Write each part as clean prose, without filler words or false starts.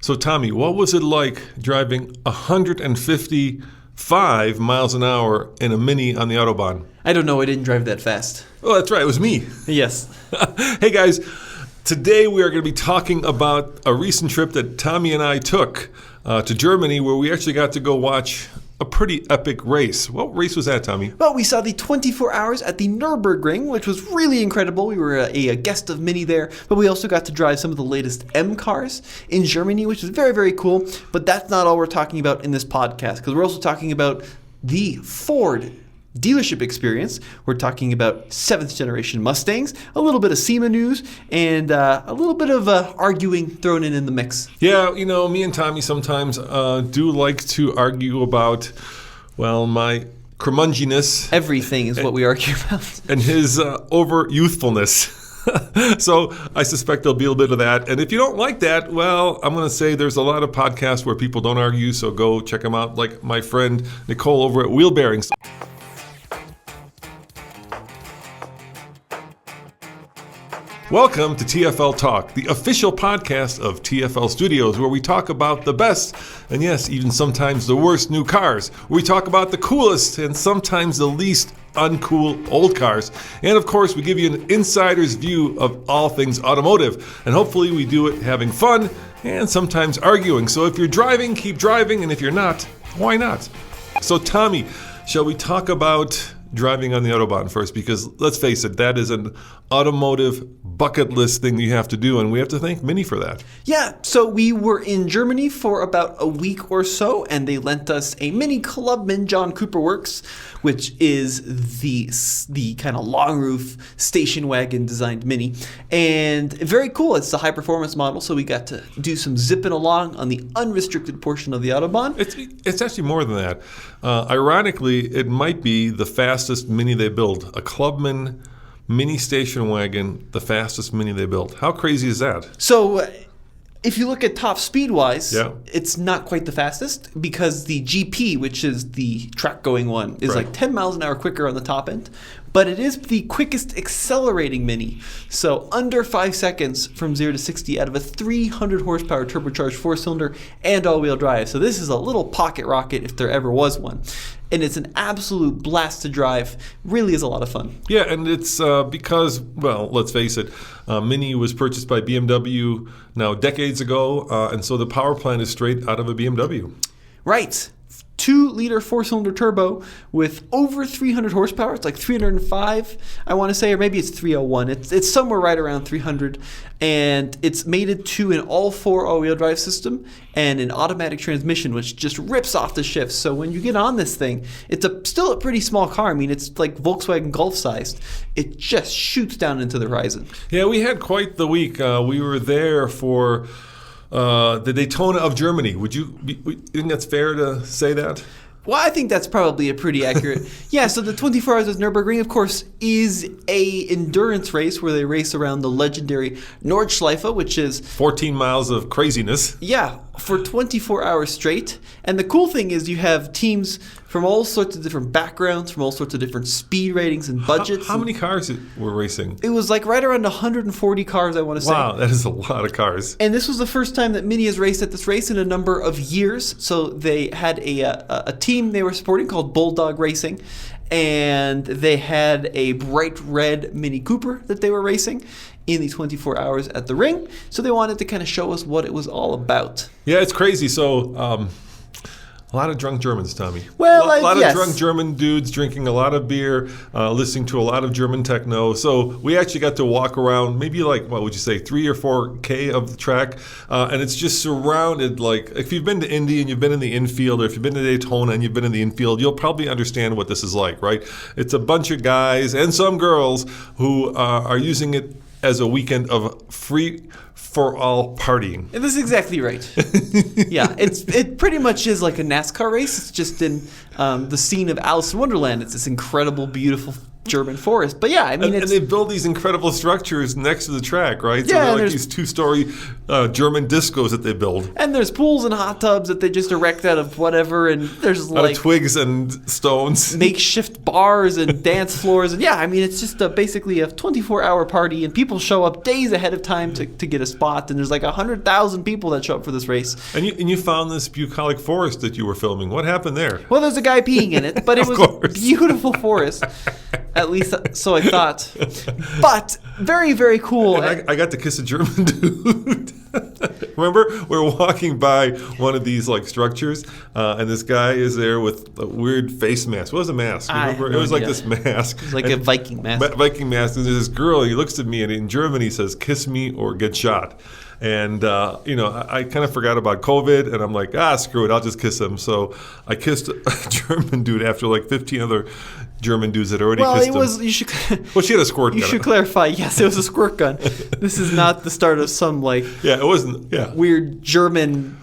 So, Tommy, what was it like driving 155 miles an hour in a Mini on the Autobahn? I don't know. I didn't drive that fast. Oh, that's right. It was me. Yes. Hey, guys. Today we are going to be talking about a recent trip that Tommy and I took to Germany, where we actually got to go watch a pretty epic race. What race was that, Tommy? Well, we saw the 24 Hours at the Nurburgring, which was really incredible. We were a guest of Mini there, but we also got to drive some of the latest M cars in Germany, which was very, very cool. But that's not all we're talking about in this podcast, because we're also talking about the Ford dealership experience. We're talking about 7th generation Mustangs, a little bit of Sema news, and a little bit of arguing thrown in the mix. Yeah, you know, me and Tommy sometimes do like to argue about, well, my curmudgeonness. Everything is what we argue about. And his over youthfulness. So I suspect there'll be a little bit of that. And if you don't like that, well, I'm going to say there's a lot of podcasts where people don't argue, so go check them out, like my friend Nicole over at Wheel Bearings. Welcome to TFL Talk, the official podcast of TFL Studios, where we talk about the best, and yes, even sometimes the worst new cars. We talk about the coolest and sometimes the least uncool old cars. And of course, we give you an insider's view of all things automotive. And hopefully we do it having fun and sometimes arguing. So if you're driving, keep driving. And if you're not, why not? So Tommy, shall we talk about driving on the Autobahn first? Because let's face it, that is an automotive bucket list thing you have to do, and we have to thank Mini for that. Yeah, so we were in Germany for about a week or so, and they lent us a Mini Clubman John Cooper Works, which is the kind of long roof station wagon designed Mini, and very cool. It's the high performance model, so we got to do some zipping along on the unrestricted portion of the Autobahn. It's actually more than that. Ironically, it might be the fastest Mini they build. A Clubman Mini station wagon, the fastest Mini they built. How crazy is that? So if you look at top speed-wise, yeah, it's not quite the fastest, because the GP, which is the track-going one, is right, like 10 miles an hour quicker on the top end. But it is the quickest accelerating Mini. So under 5 seconds from 0 to 60 out of a 300 horsepower turbocharged 4-cylinder and all-wheel drive. So this is a little pocket rocket if there ever was one. And it's an absolute blast to drive. Really is a lot of fun. Yeah, and it's because, well, let's face it, Mini was purchased by BMW now decades ago, and so the power plant is straight out of a BMW. Right. 2-liter 4-cylinder turbo with over 300 horsepower. It's like 305, I want to say, or maybe it's 301. It's somewhere right around 300, and it's mated to an all-4 all-wheel drive system and an automatic transmission, which just rips off the shifts. So when you get on this thing, it's still a pretty small car. I mean, it's like Volkswagen Golf sized. It just shoots down into the horizon. Yeah, we had quite the week. We were there for the Daytona of Germany. Would you think that's fair to say that? Well, I think that's probably a pretty accurate. Yeah, so the 24 Hours of Nurburgring, of course, is a endurance race where they race around the legendary Nordschleife, which is 14 miles of craziness. Yeah, for 24 hours straight. And the cool thing is you have teams from all sorts of different backgrounds, from all sorts of different speed ratings and budgets. How many cars were racing? It was like right around 140 cars, I want to say. Wow, that is a lot of cars. And this was the first time that Mini has raced at this race in a number of years. So they had a team they were supporting called Bulldog Racing, and they had a bright red Mini Cooper that they were racing in the 24 hours at the ring. So they wanted to kind of show us what it was all about. Yeah, it's crazy. So a lot of drunk Germans, Tommy. Well, a lot yes, of drunk German dudes drinking a lot of beer, listening to a lot of German techno. So we actually got to walk around maybe like, what would you say, 3 or 4K of the track. And it's just surrounded, like, if you've been to Indy and you've been in the infield, or if you've been to Daytona and you've been in the infield, you'll probably understand what this is like, right? It's a bunch of guys and some girls who are using it as a weekend of free-for-all partying. And this is exactly right. Yeah, it pretty much is like a NASCAR race. It's just in the scene of Alice in Wonderland. It's this incredible, beautiful German forest. But yeah, I mean, and they build these incredible structures next to the track, right? So Yeah, they're and like these 2-story German discos that they build. And there's pools and hot tubs that they just erect out of whatever, and there's Out like of twigs and stones. makeshift bars and dance floors, and yeah, I mean, it's just basically a 24-hour party, and people show up days ahead of time to get a spot, and there's like 100,000 people that show up for this race. And you found this bucolic forest that you were filming. What happened there? Well, there's a guy peeing in it, but it was a beautiful forest. At least so I thought. But very, very cool. And I got to kiss a German dude. Remember, we were walking by one of these like structures, and this guy is there with a weird face mask. What was a mask? Remember? It was like this mask. It was like a Viking mask. Viking mask. And there's this girl. He looks at me, and in German he says, "Kiss me or get shot." And, I kind of forgot about COVID, and I'm like, screw it, I'll just kiss him. So I kissed a German dude after like 15 other German dudes that already kissed him. You should. Well, she had a squirt gun. You should clarify. Yes, it was a squirt gun. This is not the start of some like it wasn't weird German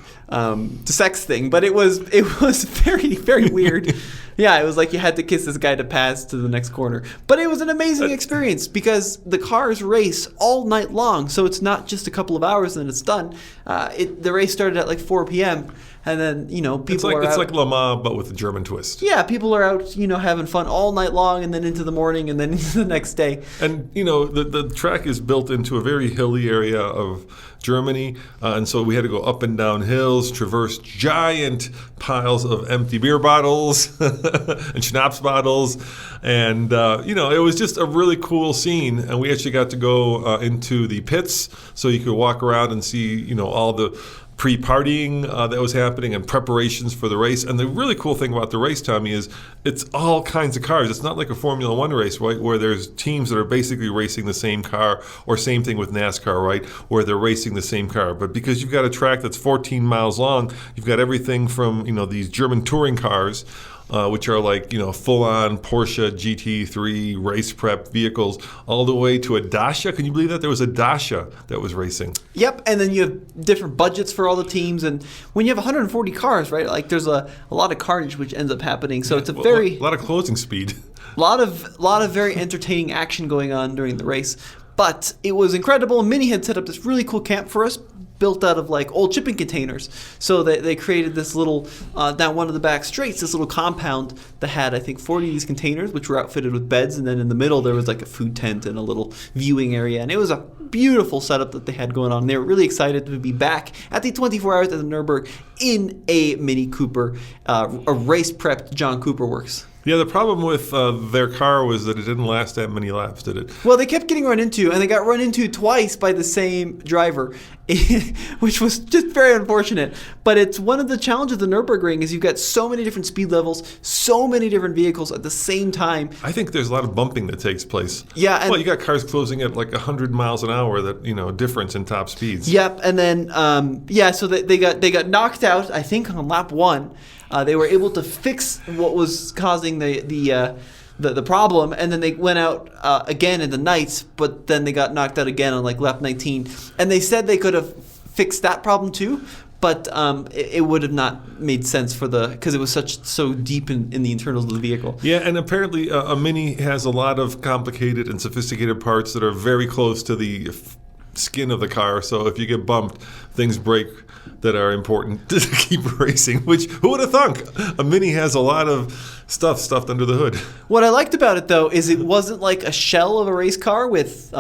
sex thing, but it was very, very weird. Yeah, it was like you had to kiss this guy to pass to the next corner. But it was an amazing experience because the cars race all night long, so it's not just a couple of hours and then it's done. The race started at like 4 p.m. and then people are out. It's like Le Mans but with a German twist. Yeah, people are out having fun all night long and then into the morning and then into the next day. And the track is built into a very hilly area of Germany, and so we had to go up and down hills, traverse giant piles of empty beer bottles and schnapps bottles, and it was just a really cool scene. And we actually got to go into the pits, so you could walk around and see all the pre-partying that was happening and preparations for the race. And the really cool thing about the race, Tommy, is it's all kinds of cars. It's not like a Formula One race, right, where there's teams that are basically racing the same car, or same thing with NASCAR, right, where they're racing the same car. But because you've got a track that's 14 miles long, you've got everything from these German touring cars, which are like, full-on Porsche GT3 race prep vehicles, all the way to a Dacia. Can you believe that? There was a Dacia that was racing. Yep, and then you have different budgets for all the teams. And when you have 140 cars, right, like there's a lot of carnage which ends up happening. So it's a lot of closing speed. A lot of very entertaining action going on during the race. But it was incredible. Mini had set up this really cool camp for us, built out of like old shipping containers. So they created this little, down one of the back straights, this little compound that had, I think, 40 of these containers, which were outfitted with beds. And then in the middle, there was like a food tent and a little viewing area. And it was a beautiful setup that they had going on. They were really excited to be back at the 24 Hours at the Nürburgring in a Mini Cooper, a race-prepped John Cooper works. Yeah, the problem with their car was that it didn't last that many laps, did it? Well, they kept getting run into, and they got run into twice by the same driver, which was just very unfortunate. But it's one of the challenges of the Nürburgring is you've got so many different speed levels, so many different vehicles at the same time. I think there's a lot of bumping that takes place. Yeah. And you got cars closing at like 100 miles an hour, that, difference in top speeds. Yep, and then, so they got knocked out, I think, on lap 1. They were able to fix what was causing the problem, and then they went out again in the nights, but then they got knocked out again on like lap 19. And they said they could have fixed that problem too, but it would have not made sense because it was so deep in the internals of the vehicle. Yeah, and apparently a Mini has a lot of complicated and sophisticated parts that are very close to the skin of the car. So if you get bumped, things break that are important to keep racing, which who would have thunk? A Mini has a lot of stuff stuffed under the hood. What I liked about it, though, is it wasn't like a shell of a race car with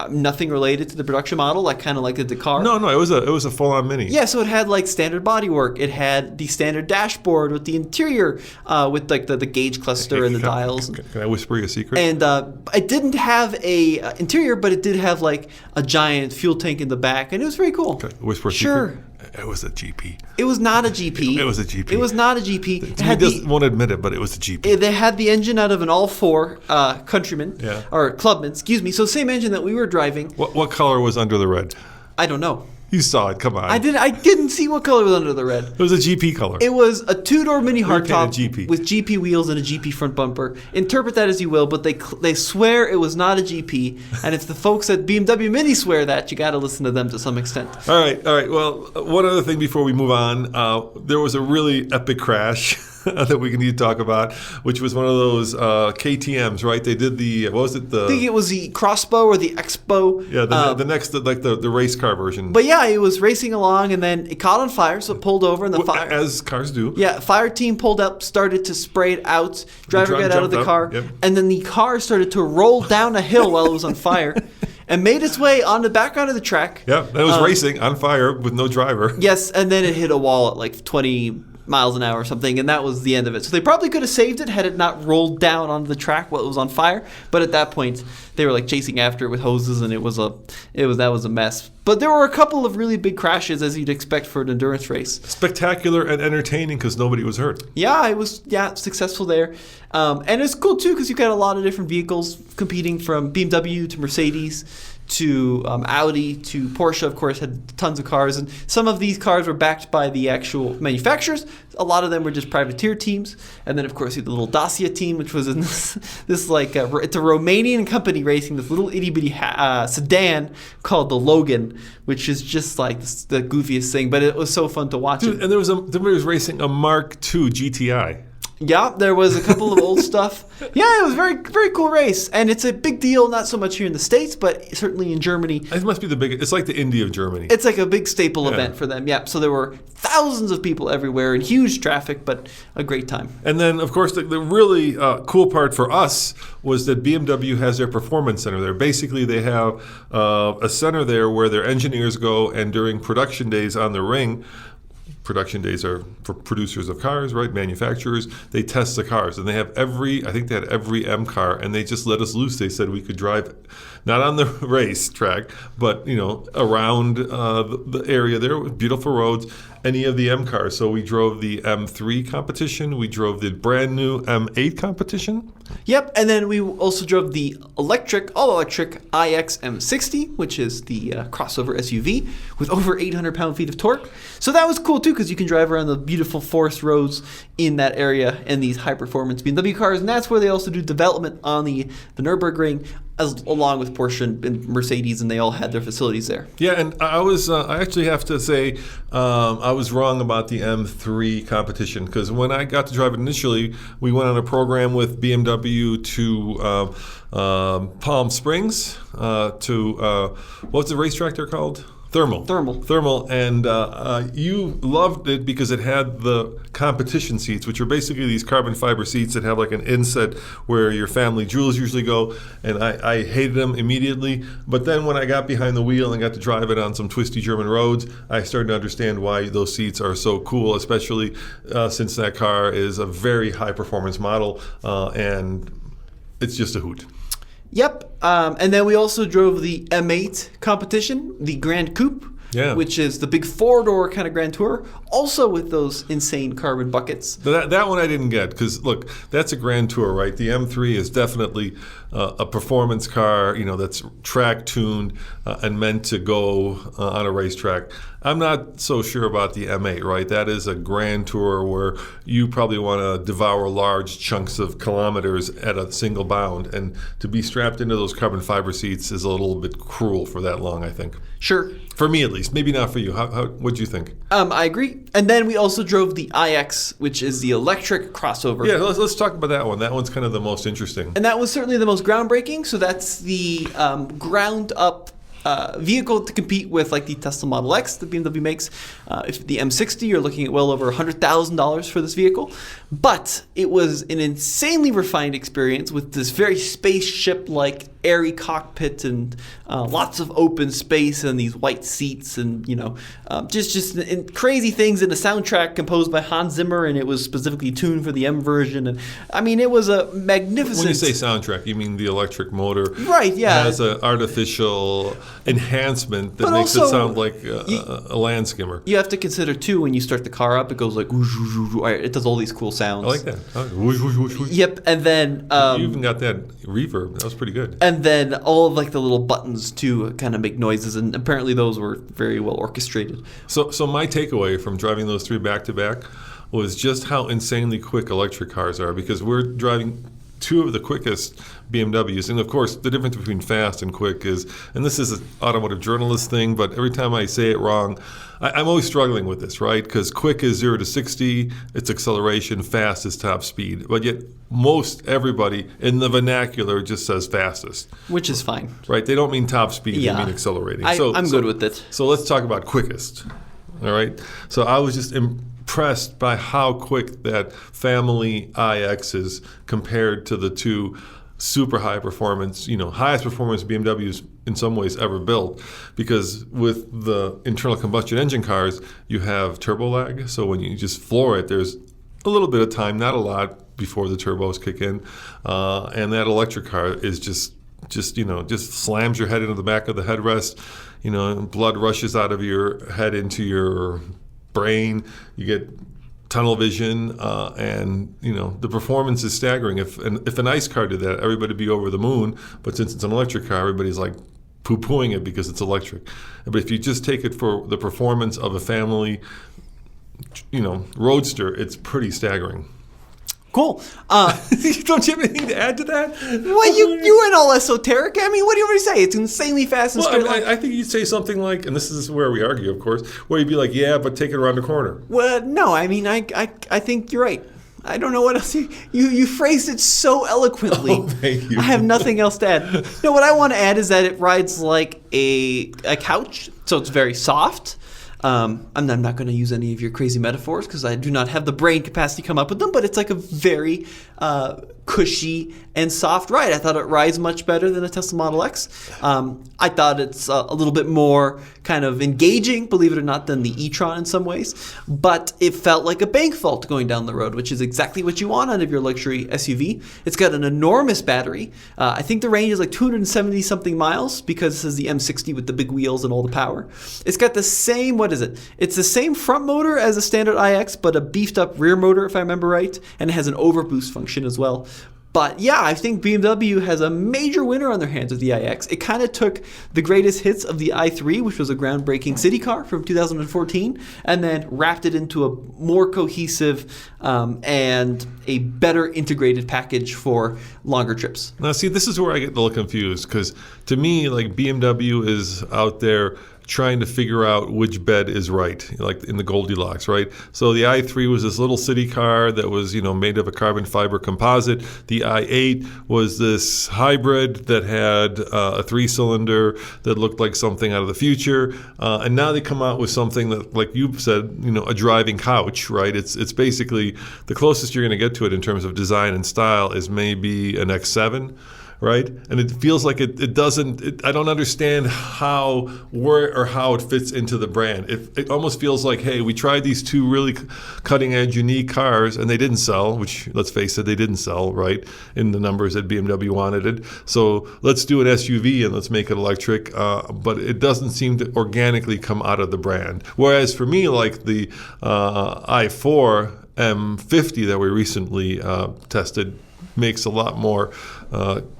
nothing related to the production model, like kind of like the Dakar. No, it was a full-on Mini. Yeah, so it had like standard bodywork. It had the standard dashboard with the interior, with like the gauge cluster and the dials. Can I whisper you a secret? And it didn't have a interior, but it did have like a giant fuel tank in the back, and it was very cool. Okay, whisper a secret. It was a GP. It was not a GP. It was a GP. It was not a GP. He won't admit it, but it was a GP. They had the engine out of an all-4 Countryman, or Clubman, excuse me. So same engine that we were driving. What color was under the red? I don't know. You saw it. Come on. I didn't see what color was under the red. It was a GP color. It was a 2-door Mini hardtop GP. with GP wheels and a GP front bumper. Interpret that as you will, but they swear it was not a GP. And if the folks at BMW Mini swear that, you got to listen to them to some extent. All right. Well, one other thing before we move on. There was a really epic crash that we need to talk about, which was one of those KTMs, right? They did the, what was it? I think it was the Crossbow or the Expo. Yeah, the next, like the race car version. But yeah, it was racing along, and then it caught on fire, so it pulled over, and the fire... As cars do. Yeah, fire team pulled up, started to spray it out. Driver got out of the car, and then the car started to roll down a hill while it was on fire. And made its way on the background of the track. Yeah, and it was racing on fire with no driver. Yes, and then it hit a wall at like 20 miles an hour or something, and that was the end of it. So they probably could have saved it had it not rolled down onto the track while it was on fire. But at that point, they were like chasing after it with hoses, and that was a mess. But there were a couple of really big crashes, as you'd expect for an endurance race. Spectacular and entertaining because nobody was hurt. Yeah, it was successful there. And it's cool, too, because you've got a lot of different vehicles competing, from BMW to Mercedes to Audi to Porsche, of course, had tons of cars. And some of these cars were backed by the actual manufacturers. A lot of them were just privateer teams. And then, of course, you had the little Dacia team, which was in this like, it's a Romanian company racing this little itty-bitty sedan called the Logan, which is just like the goofiest thing. But it was so fun to watch. Dude, and there was racing a Mark II GTI. Yeah, there was a couple of old stuff. Yeah, it was a very, very cool race. And it's a big deal, not so much here in the States, but certainly in Germany. It must be the biggest. It's like the Indy of Germany. It's like a big staple event for them, yeah. So there were thousands of people everywhere and huge traffic, but a great time. And then, of course, the really cool part for us was that BMW has their performance center there. Basically, they have a center there where their engineers go, and during production days on the ring, production days are for producers of cars, right? Manufacturers. They test the cars, and they have I think they had every M car, and they just let us loose. They said we could drive, not on the race track, but around the area there with beautiful roads, any of the M cars. So we drove the M3 competition. We drove the brand new M8 competition. Yep, and then we also drove the all-electric iX M60, which is the crossover SUV with over 800 pound-feet of torque. So that was cool, too, because you can drive around the beautiful forest roads in that area in these high-performance BMW cars, and that's where they also do development on the Nürburgring, along with Porsche and Mercedes, and they all had their facilities there. Yeah, and I actually have to say I was wrong about the M3 competition, because when I got to drive it initially, we went on a program with BMW to Palm Springs to what's the racetrack they're called? Thermal. And you loved it because it had the competition seats, which are basically these carbon fiber seats that have like an inset where your family jewels usually go. And I hated them immediately. But then when I got behind the wheel and got to drive it on some twisty German roads, I started to understand why those seats are so cool, especially since that car is a very high performance model and it's just a hoot. Yep, and then we also drove the M8 competition, the Grand Coupe, which is the big four-door kind of Grand Tour, also with those insane carbon buckets. That one I didn't get, because look, that's a Grand Tour, right? The M3 is definitely a performance car, that's track tuned and meant to go on a racetrack. I'm not so sure about the M8, right? That is a Grand Tour where you probably want to devour large chunks of kilometers at a single bound, and to be strapped into those carbon fiber seats is a little bit cruel for that long, I think. Sure. For me, at least. Maybe not for you. What'd you think? I agree. And then we also drove the iX, which is the electric crossover. Yeah, let's talk about that one. That one's kind of the most interesting. And that was certainly the most groundbreaking. So that's the ground-up vehicle to compete with, like the Tesla Model X that BMW makes. If the M60, you're looking at well over $100,000 for this vehicle. But it was an insanely refined experience with this very spaceship-like airy cockpit and lots of open space and these white seats and just crazy things, and a soundtrack composed by Hans Zimmer, and it was specifically tuned for the M version. And I mean, it was a magnificent. When you say soundtrack, you mean the electric motor? Right. Yeah. Has an artificial enhancement that makes it sound like a land skimmer. You have to consider too, when you start the car up, it goes like whoosh, whoosh, whoosh, whoosh. It does all these cool sounds. I like that. Whoosh, whoosh, whoosh, whoosh. Yep. And then you even got that reverb. That was pretty good. And then all of like the little buttons too kind of make noises, and apparently those were very well orchestrated. So my takeaway from driving those three back to back was just how insanely quick electric cars are, because we're driving two of the quickest BMWs. And of course, the difference between fast and quick is, and this is an automotive journalist thing, but every time I say it wrong, I'm always struggling with this, right? Because quick is 0 to 60, it's acceleration, fast is top speed. But yet most everybody in the vernacular just says fastest. Which is fine. Right? They don't mean top speed, Yeah. they mean accelerating. I'm good with it. So let's talk about quickest. All right? So I was just impressed by how quick that family iX is compared to the two super high performance, highest performance BMWs in some ways ever built. Because with the internal combustion engine cars, you have turbo lag. So when you just floor it, there's a little bit of time, not a lot, before the turbos kick in. And that electric car is just slams your head into the back of the headrest. And blood rushes out of your head into your brain. You get tunnel vision, and the performance is staggering. If an ICE car did that, everybody would be over the moon. But since it's an electric car, everybody's like poo-pooing it because it's electric. But if you just take it for the performance of a family, roadster, it's pretty staggering. Cool. Don't you have anything to add to that? Well, you went all esoteric. I mean, what do you want to say? It's insanely fast and straight. I think you'd say something like, and this is where we argue, of course, where you'd be like, yeah, but take it around the corner. Well, no, I mean, I think you're right. I don't know what else you phrased it so eloquently. Oh, thank you. I have nothing else to add. No, what I want to add is that it rides like a couch, so it's very soft. I'm not going to use any of your crazy metaphors because I do not have the brain capacity to come up with them, but it's like a very cushy and soft ride. I thought it rides much better than a Tesla Model X. I thought it's a little bit more kind of engaging, believe it or not, than the e-tron in some ways, but it felt like a bank vault going down the road, which is exactly what you want out of your luxury SUV. It's got an enormous battery. I think the range is like 270-something miles because this is the M60 with the big wheels and all the power. It's got the same, it's the same front motor as a standard iX, but a beefed up rear motor, if I remember right, and it has an overboost function as well. But yeah, I think BMW has a major winner on their hands with the iX. It kind of took the greatest hits of the i3, which was a groundbreaking city car from 2014, and then wrapped it into a more cohesive and a better integrated package for longer trips. Now, see, this is where I get a little confused, because to me, like, BMW is out there trying to figure out which bed is right, like in the Goldilocks, right? So the i3 was this little city car that was, made of a carbon fiber composite. The i8 was this hybrid that had a 3-cylinder that looked like something out of the future. And now they come out with something that, like you said, a driving couch, right? It's basically the closest you're going to get to it in terms of design and style is maybe an X7. Right? And it feels like it doesn't, I don't understand how it fits into the brand. It almost feels like, hey, we tried these two really cutting edge, unique cars and they didn't sell, which, let's face it, they didn't sell, right, in the numbers that BMW wanted it. So let's do an SUV and let's make it electric. But it doesn't seem to organically come out of the brand. Whereas for me, like the i4 M50 that we recently tested makes a lot more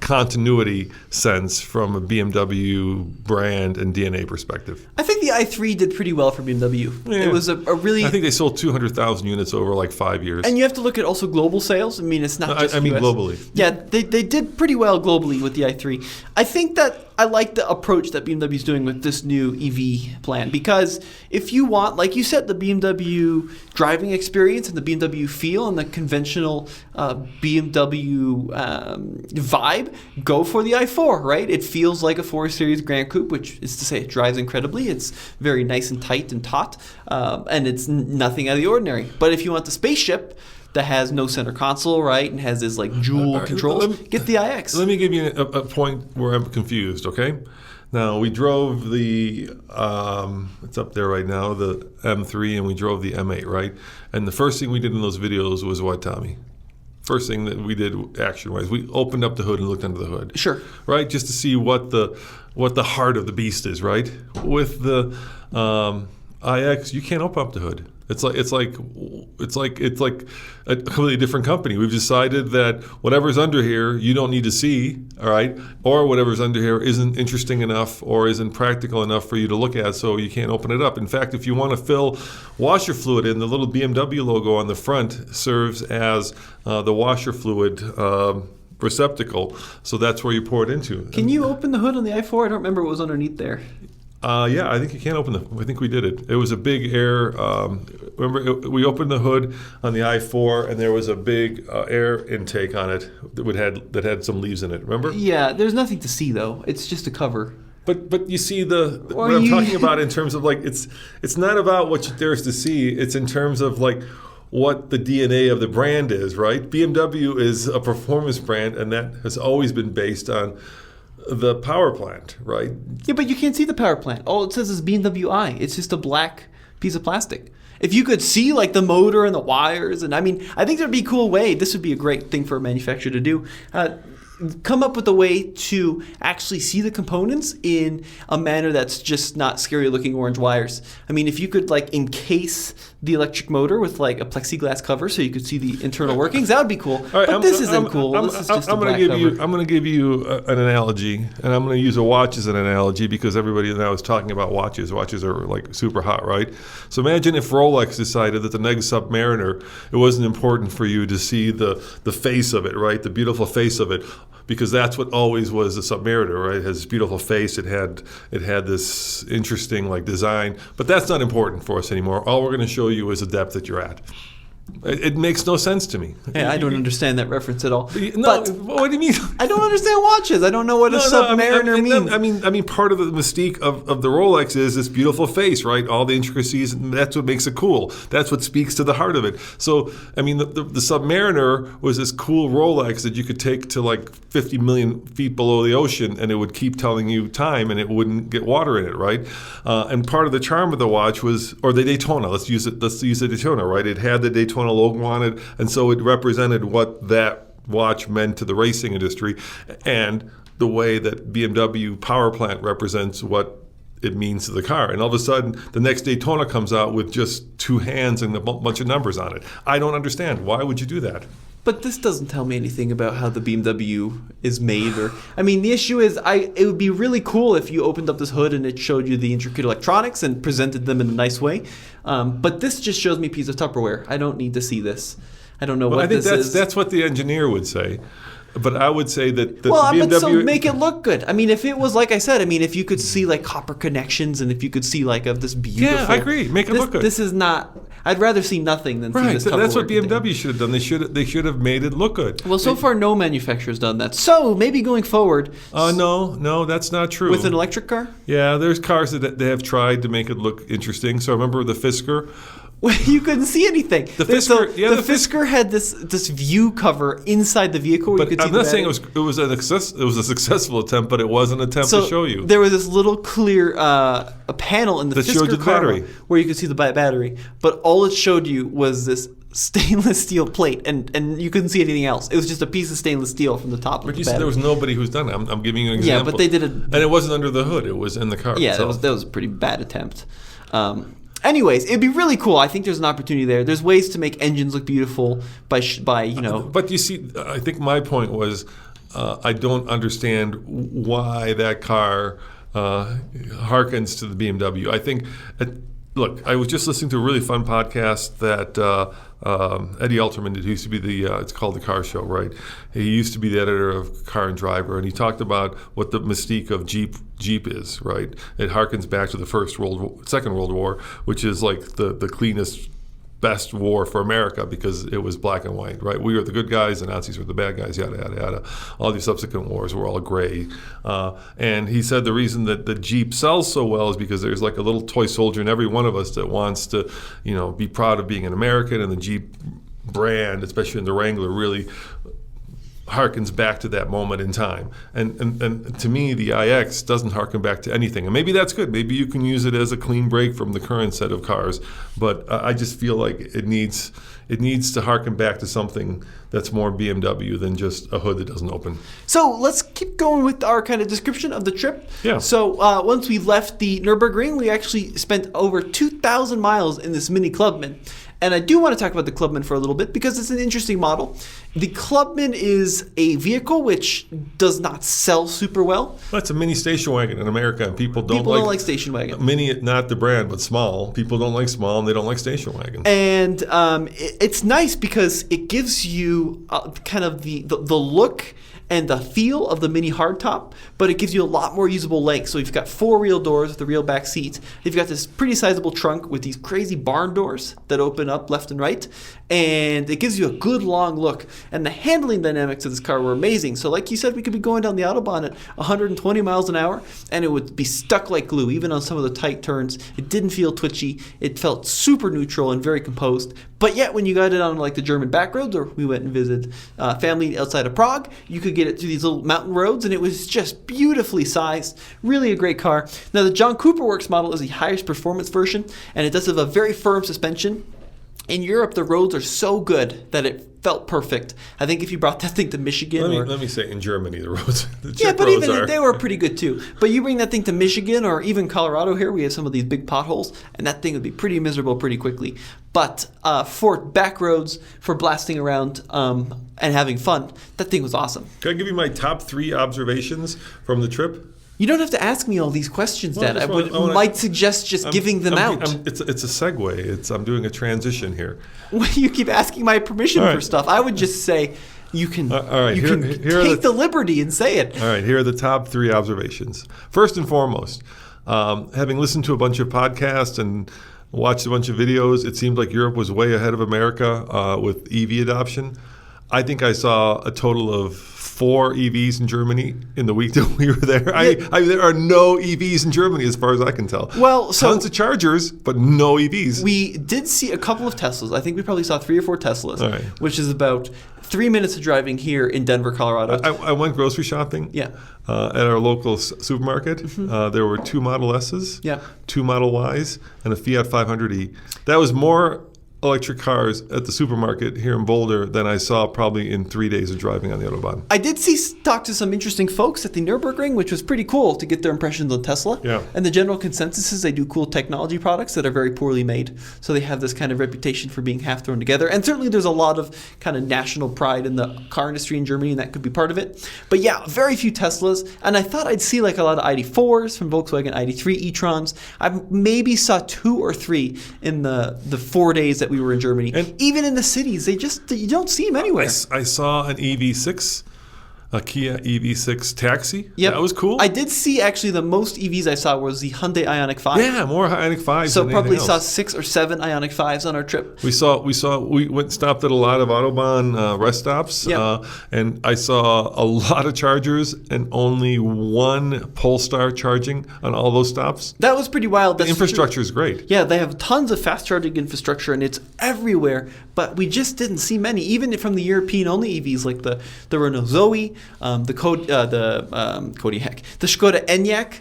continuity sense from a BMW brand and DNA perspective. I think the i3 did pretty well for BMW. Yeah. It was a really... I think they sold 200,000 units over like 5 years. And you have to look at also global sales. I mean, it's not just I mean US. Globally. Yeah, they did pretty well globally with the i3. I think that I like the approach that BMW is doing with this new EV plan, because if you want, like you said, the BMW driving experience and the BMW feel and the conventional BMW vibe, go for the i4, right? It feels like a 4 Series Grand Coupe, which is to say it drives incredibly. It's very nice and tight and taut, and it's nothing out of the ordinary. But if you want the spaceship that has no center console, right, and has this like dual controls, get the iX. Let me give you a point where I'm confused, okay? Now, we drove the, it's up there right now, the M3, and we drove the M8, right? And the first thing we did in those videos was what, Tommy? First thing that we did action-wise, we opened up the hood and looked under the hood. Sure. Right, just to see what the heart of the beast is, right? With the iX, you can't open up the hood. It's like a completely different company. We've decided that whatever's under here you don't need to see, all right, or whatever's under here isn't interesting enough or isn't practical enough for you to look at, so you can't open it up. In fact, if you want to fill washer fluid in, the little BMW logo on the front serves as the washer fluid receptacle, so that's where you pour it into. Can you open the hood on the i4? I don't remember what was underneath there. Yeah, I think you can open I think we did it. It was a big air. We opened the hood on the i4, and there was a big air intake on it that had some leaves in it. Remember? Yeah, there's nothing to see though. It's just a cover. But you see what I'm talking about in terms of like it's not about what there is to see. It's in terms of like what the DNA of the brand is, right? BMW is a performance brand, and that has always been based on the power plant, right? Yeah, but you can't see the power plant. All it says is BMW I. It's just a black piece of plastic. If you could see like the motor and the wires, and I mean, I think there'd be a cool way. This would be a great thing for a manufacturer to do. Come up with a way to actually see the components in a manner that's just not scary looking orange wires. I mean, if you could like encase the electric motor with like a plexiglass cover so you could see the internal workings, that would be cool. Right, but this isn't cool. This is just a black cover. I'm going to give you an analogy, and I'm going to use a watch as an analogy because everybody now is talking about watches. Watches are like super hot, right? So imagine if Rolex decided that the next Submariner, it wasn't important for you to see the face of it, right? The beautiful face of it. Because that's what always was the Submariner, right? It has this beautiful face. It had this interesting like design, but that's not important for us anymore. All we're going to show you is the depth that you're at. It makes no sense to me. Yeah, I don't understand that reference at all. No, but what do you mean? I don't understand watches. I don't know what a Submariner means. I mean, part of the mystique of the Rolex is this beautiful face, right? All the intricacies, and that's what makes it cool. That's what speaks to the heart of it. So, I mean, the Submariner was this cool Rolex that you could take to like 50 million feet below the ocean, and it would keep telling you time, and it wouldn't get water in it, right? And part of the charm of the watch was, or the Daytona. Let's use the Daytona, right? It had the Daytona logo on it, and so it represented what that watch meant to the racing industry, and the way that BMW power plant represents what it means to the car. And all of a sudden, the next Daytona comes out with just two hands and a bunch of numbers on it. I don't understand. Why would you do that? But this doesn't tell me anything about how the BMW is made. Or I mean, the issue is, it would be really cool if you opened up this hood and it showed you the intricate electronics and presented them in a nice way. But this just shows me a piece of Tupperware. I don't need to see this. I don't know what this is. I think that's what the engineer would say. But I would say that the BMW... But so make it look good. I mean, if it was, like I said, I mean, if you could see, like, copper connections and if you could see, like, of this beautiful... Yeah, I agree. Make it look good. This is not... I'd rather see nothing than see this Tupperware. That's what BMW should have done. They should have made it look good. Well, so far, no manufacturer's done that. So, maybe going forward... No, that's not true. With an electric car? Yeah, there's cars that they have tried to make it look interesting. So, remember the Fisker? You couldn't see anything. The Fisker had this view cover inside the vehicle where you could see the battery. I'm not saying it was a successful attempt, but it was an attempt to show you. There was this little clear a panel in the Fisker car where you could see the battery, but all it showed you was this stainless steel plate, and you couldn't see anything else. It was just a piece of stainless steel from the top of the battery. But you said there was nobody who's done it. I'm giving you an example. Yeah, but they did it. And it wasn't under the hood. It was in the car. Yeah, that was a pretty bad attempt. Anyways, it'd be really cool. I think there's an opportunity there. There's ways to make engines look beautiful by you know. But you see, I think my point was, I don't understand why that car harkens to the BMW. I think, look, I was just listening to a really fun podcast that Eddie Alterman did. He used to be it's called The Car Show, right? He used to be the editor of Car and Driver, and he talked about what the mystique of Jeep is, right? It harkens back to the Second World War, which is like the cleanest, best war for America because it was black and white, right? We were the good guys, the Nazis were the bad guys, yada, yada, yada. All these subsequent wars were all gray. And he said the reason that the Jeep sells so well is because there's like a little toy soldier in every one of us that wants to, be proud of being an American, and the Jeep brand, especially in the Wrangler, really harkens back to that moment in time. And to me, the iX doesn't harken back to anything. And maybe that's good. Maybe you can use it as a clean break from the current set of cars. But I just feel like it needs to harken back to something that's more BMW than just a hood that doesn't open. So let's keep going with our kind of description of the trip. Yeah. So once we left the Nürburgring, we actually spent over 2,000 miles in this mini Clubman. And I do want to talk about the Clubman for a little bit because it's an interesting model. The Clubman is a vehicle which does not sell super well. Well, it's a mini station wagon in America, and people don't like station wagon. Mini, not the brand, but small. People don't like small, and they don't like station wagons. And it's nice because it gives you kind of the look and the feel of the Mini hardtop, but it gives you a lot more usable length. So you've got 4 real doors with the real back seats. You've got this pretty sizable trunk with these crazy barn doors that open up left and right, and it gives you a good long look. And the handling dynamics of this car were amazing. So like you said, we could be going down the Autobahn at 120 miles an hour, and it would be stuck like glue, even on some of the tight turns. It didn't feel twitchy. It felt super neutral and very composed. But yet, when you got it on like the German back roads, or we went and visited family outside of Prague, you could get it through these little mountain roads, and it was just beautifully sized. Really a great car. Now, the John Cooper Works model is the highest performance version, and it does have a very firm suspension. In Europe, the roads are so good that it felt perfect. I think if you brought that thing to Michigan... Let me say, in Germany, the roads... They were pretty good too. But you bring that thing to Michigan or even Colorado here, we have some of these big potholes, and that thing would be pretty miserable pretty quickly. But for back roads, for blasting around and having fun, that thing was awesome. Can I give you my top 3 observations from the trip? You don't have to ask me all these questions, Dad. I might suggest just giving them out. It's a segue. I'm doing a transition here. Well, you keep asking my permission for stuff. I would just say you can, take the liberty and say it. All right, here are the top 3 observations. First and foremost, having listened to a bunch of podcasts and watched a bunch of videos, it seemed like Europe was way ahead of America with EV adoption. I think I saw a total of 4 EVs in Germany in the week that we were there. There are no EVs in Germany as far as I can tell. Well, tons of chargers, but no EVs. We did see a couple of Teslas. I think we probably saw 3 or 4 Teslas, which is about 3 minutes of driving here in Denver, Colorado. I went grocery shopping at our local supermarket. Mm-hmm. There were 2 Model S's, 2 Model Ys, and a Fiat 500e. That was more electric cars at the supermarket here in Boulder than I saw probably in 3 days of driving on the Autobahn. I did talk to some interesting folks at the Nürburgring, which was pretty cool to get their impressions on Tesla. Yeah. And the general consensus is they do cool technology products that are very poorly made. So they have this kind of reputation for being half thrown together. And certainly there's a lot of kind of national pride in the car industry in Germany, and that could be part of it. But yeah, very few Teslas. And I thought I'd see like a lot of ID4s from Volkswagen, ID3 e-trons. I maybe saw 2 or 3 in the 4 days that we were in Germany. And even in the cities, you don't see them anywhere. I saw an EV6, a Kia EV6 taxi. Yep. That was cool. I did see actually the most EVs I saw was the Hyundai Ioniq 5. Yeah, more Ioniq 5s. So probably saw 6 or 7 Ioniq 5s on our trip. We went and stopped at a lot of Autobahn rest stops, and I saw a lot of chargers and only 1 Polestar charging on all those stops. That was pretty wild. The infrastructure is great. Yeah, they have tons of fast charging infrastructure, and it's everywhere. But we just didn't see many, even from the European-only EVs like the Renault Zoe, the Skoda Enyaq.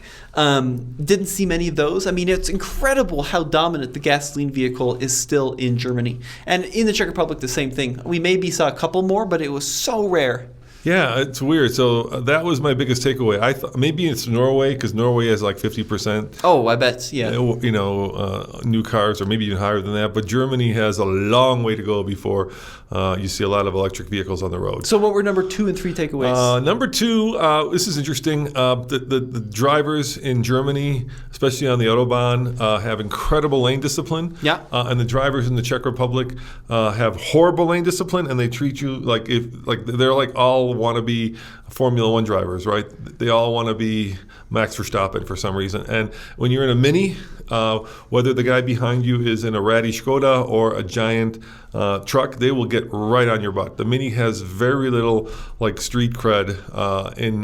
Didn't see many of those. I mean, it's incredible how dominant the gasoline vehicle is still in Germany. And in the Czech Republic, the same thing. We maybe saw a couple more, but it was so rare. Yeah, it's weird. So that was my biggest takeaway. I thought maybe it's Norway, because Norway has like 50%. Oh, I bet. Yeah. New cars, or maybe even higher than that. But Germany has a long way to go before you see a lot of electric vehicles on the road. So what were number 2 and 3 takeaways? Number 2, this is interesting. The drivers in Germany, especially on the Autobahn, have incredible lane discipline. Yeah. And the drivers in the Czech Republic have horrible lane discipline, and they treat you like they're like all want to be Formula One drivers, right? They all want to be Max Verstappen for some reason. And when you're in a Mini, whether the guy behind you is in a ratty Skoda or a giant truck, they will get right on your butt. The Mini has very little like street cred in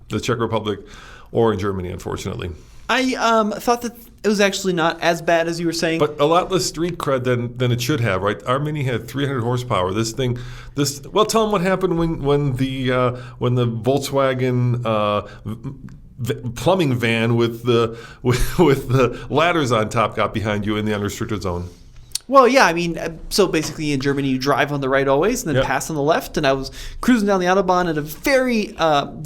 the Czech Republic or in Germany, unfortunately. I thought that it was actually not as bad as you were saying. But a lot less street cred than it should have, right? Our Mini had 300 horsepower. Well, tell them what happened when the Volkswagen plumbing van with the ladders on top got behind you in the unrestricted zone. Well, yeah, I mean, so basically in Germany, you drive on the right always and then pass on the left. And I was cruising down the Autobahn in a very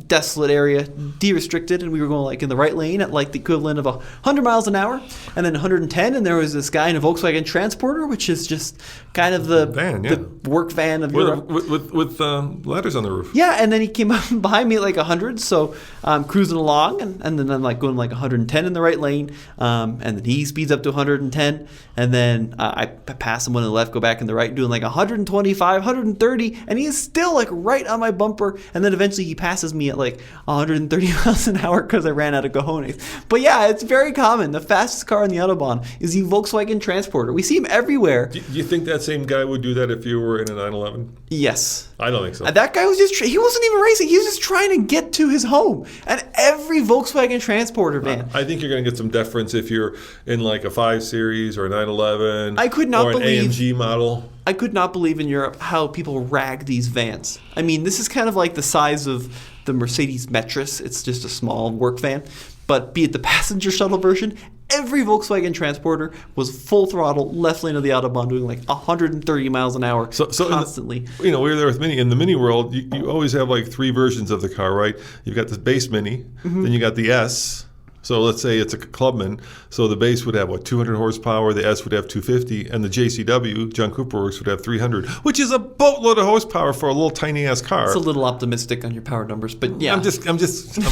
desolate area, de-restricted, and we were going like in the right lane at like the equivalent of 100 miles an hour, and then 110. And there was this guy in a Volkswagen Transporter, which is just kind of the work van of Europe. With ladders on the roof. Yeah, and then he came up behind me at like 100, so I'm cruising along, and then I'm like going like 110 in the right lane, and then he speeds up to 110, and then I pass someone on the left, go back in the right, doing like 125, 130, and he is still like right on my bumper. And then eventually he passes me at like 130 miles an hour because I ran out of cojones. But yeah, it's very common. The fastest car on the Autobahn is the Volkswagen Transporter. We see him everywhere. Do you think that same guy would do that if you were in a 911? Yes. I don't think so. That guy was he wasn't even racing. He was just trying to get to his home. And every Volkswagen Transporter van. I think you're going to get some deference if you're in like a 5 Series or a 911 I could not or an believe, AMG model. I could not believe in Europe how people rag these vans. I mean, this is kind of like the size of the Mercedes Metris. It's just a small work van. But be it the passenger shuttle version, every Volkswagen Transporter was full throttle, left lane of the Autobahn, doing like 130 miles an hour constantly. We were there with Mini. In the Mini world, you always have like 3 versions of the car, right? You've got the base Mini, then you got the S. So let's say it's a clubman. So the base would have, 200 horsepower, the S would have 250, and the JCW, John Cooper Works, would have 300, which is a boatload of horsepower for a little tiny-ass car. It's a little optimistic on your power numbers, but yeah. I'm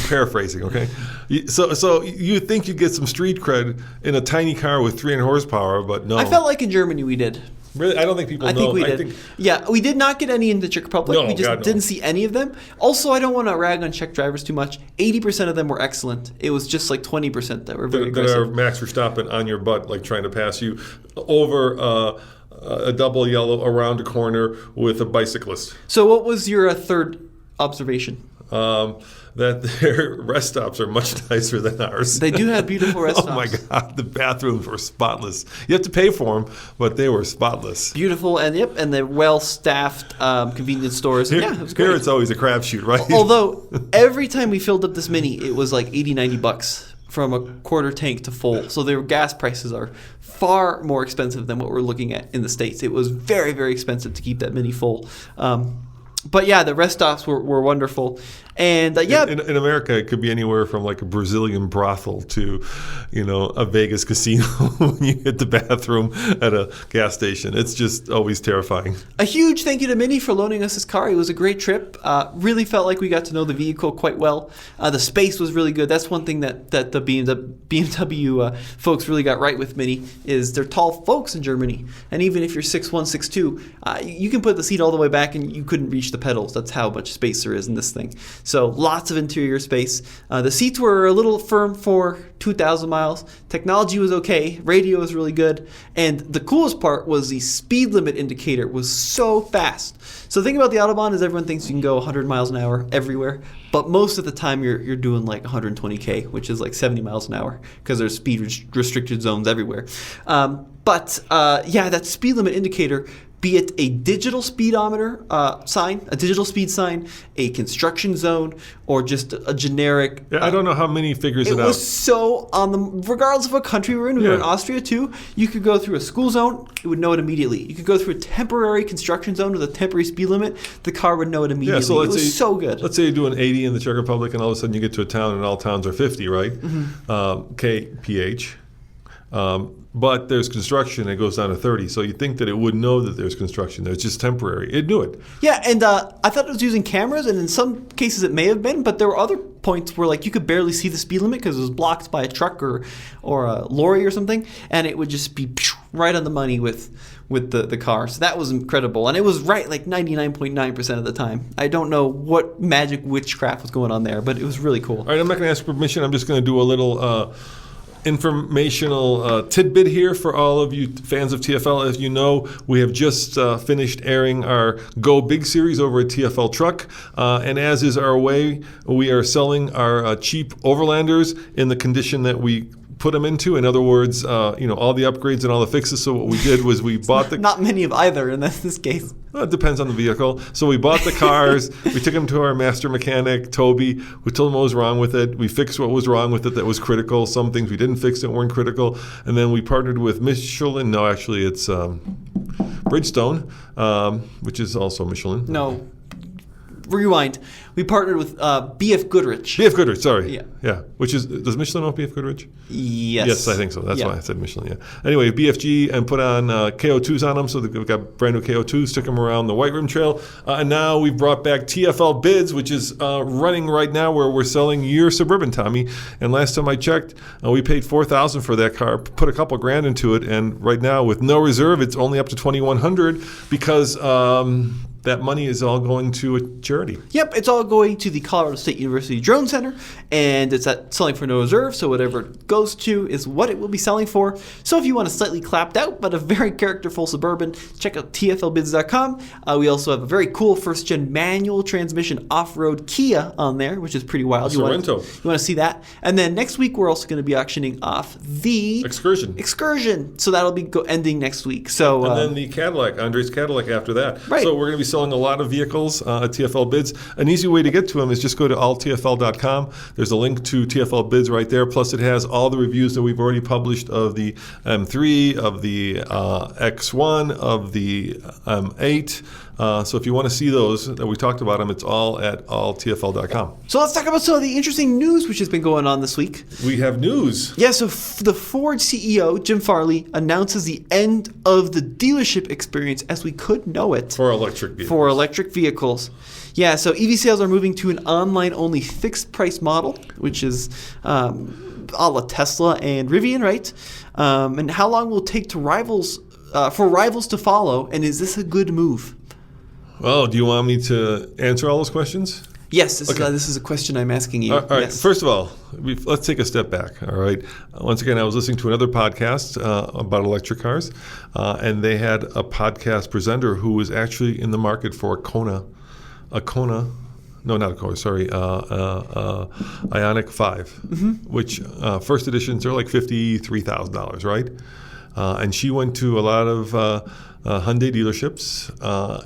paraphrasing, okay? So you think you get some street cred in a tiny car with 300 horsepower, but no. I felt like in Germany we did. Really? I don't think people know. I think we did. Yeah, we did not get any in the Czech Republic. No, we just no. didn't see any of them. Also, I don't want to rag on Czech drivers too much. 80% of them were excellent. It was just like 20% that were very aggressive. That are Max Verstappen on your butt, like trying to pass you over a double yellow around a corner with a bicyclist. So what was your third observation? That their rest stops are much nicer than ours. They do have beautiful rest stops. Oh my God, the bathrooms were spotless. You have to pay for them, but they were spotless. Beautiful, and the well-staffed convenience stores. It was great. Here it's always a crapshoot, right? Although every time we filled up this Mini, it was like $80-$90 from a quarter tank to full. So their gas prices are far more expensive than what we're looking at in the States. It was very, very expensive to keep that Mini full. But yeah, the rest stops were wonderful. And in America, it could be anywhere from like a Brazilian brothel to, a Vegas casino when you hit the bathroom at a gas station. It's just always terrifying. A huge thank you to Mini for loaning us this car. It was a great trip. Really felt like we got to know the vehicle quite well. The space was really good. That's one thing that the BMW folks really got right with Mini is they're tall folks in Germany. And even if you're 6'1", 6'2", you can put the seat all the way back and you couldn't reach the pedals. That's how much space there is in this thing. So lots of interior space. The seats were a little firm for 2,000 miles. Technology was okay. Radio was really good. And the coolest part was the speed limit indicator was so fast. So the thing about the Autobahn is everyone thinks you can go 100 miles an hour everywhere. But most of the time you're doing like 120K, which is like 70 miles an hour because there's speed restricted zones everywhere. But that speed limit indicator, be it a digital speedometer sign, a digital speed sign, a construction zone, or just a generic... Yeah, I don't know how many figures it out. It was so regardless of what country we were in, we were in Austria too, you could go through a school zone, it would know it immediately. You could go through a temporary construction zone with a temporary speed limit, the car would know it immediately. Yeah, so it was so good. Let's say you do an 80 in the Czech Republic and all of a sudden you get to a town and all towns are 50, right? Mm-hmm. kph. But there's construction, it goes down to 30. So you think that it would know that there's construction there. It's just temporary. It knew it. Yeah, and I thought it was using cameras, and in some cases it may have been, but there were other points where like you could barely see the speed limit because it was blocked by a truck or a lorry or something, and it would just be right on the money with the car. So that was incredible. And it was right like 99.9% of the time. I don't know what magic witchcraft was going on there, but it was really cool. All right, I'm not going to ask permission. I'm just going to do a little... informational tidbit here for all of you fans of TFL. As you know, we have just finished airing our Go Big series over at TFL Truck. And as is our way, we are selling our cheap Overlanders in the condition that we put them into. In other words, all the upgrades and all the fixes. So what we did was we bought the... Not many of either in this case. Well, it depends on the vehicle. So we bought the cars. We took them to our master mechanic, Toby. We told him what was wrong with it. We fixed what was wrong with it that was critical. Some things we didn't fix that weren't critical. And then we partnered with Michelin. No, actually, it's Bridgestone, which is also Michelin. No. rewind. We partnered with BF Goodrich. BF Goodrich, sorry. Yeah. Which is, does Michelin own BF Goodrich? Yes. Yes, I think so. That's why I said Michelin, yeah. Anyway, BFG and put on KO2s on them. So we've got brand new KO2s, took them around the White Rim Trail. And now we've brought back TFL Bids, which is running right now where we're selling your Suburban, Tommy. And last time I checked, we paid $4,000 for that car, put a couple grand into it. And right now with no reserve, it's only up to $2,100 because that money is all going to a charity. Yep, it's all going to the Colorado State University Drone Center, and it's at selling for no reserve, so whatever it goes to is what it will be selling for. So if you want a slightly clapped out but a very characterful Suburban, check out tflbids.com. We also have a very cool first-gen manual transmission off-road Kia on there, which is pretty wild. You want to see that. And then next week, we're also going to be auctioning off the Excursion. So that'll be ending next week. So and then the Cadillac, Andre's Cadillac after that. Right. So we're going to be selling a lot of vehicles at TFL Bids. An easy way to get to them is just go to alltfl.com. There's a link to TFL Bids right there. Plus, it has all the reviews that we've already published of the M3, of the X1, of the M8. So if you want to see those that we talked about them, it's all at alltfl.com. So let's talk about some of the interesting news which has been going on this week. We have news. Yeah, so the Ford CEO, Jim Farley, announces the end of the dealership experience as we could know it. For electric vehicles. Yeah, so EV sales are moving to an online-only fixed-price model, which is a la Tesla and Rivian, right? And how long will it take for rivals to follow, and is this a good move? Well, do you want me to answer all those questions? Yes, this is a question I'm asking you. All right. Yes. First of all, let's take a step back. All right. Once again, I was listening to another podcast about electric cars, and they had a podcast presenter who was actually in the market for a Kona. No, not a Kona. Sorry, Ioniq 5, which first editions are like $53,000, right? And she went to a lot of Hyundai dealerships,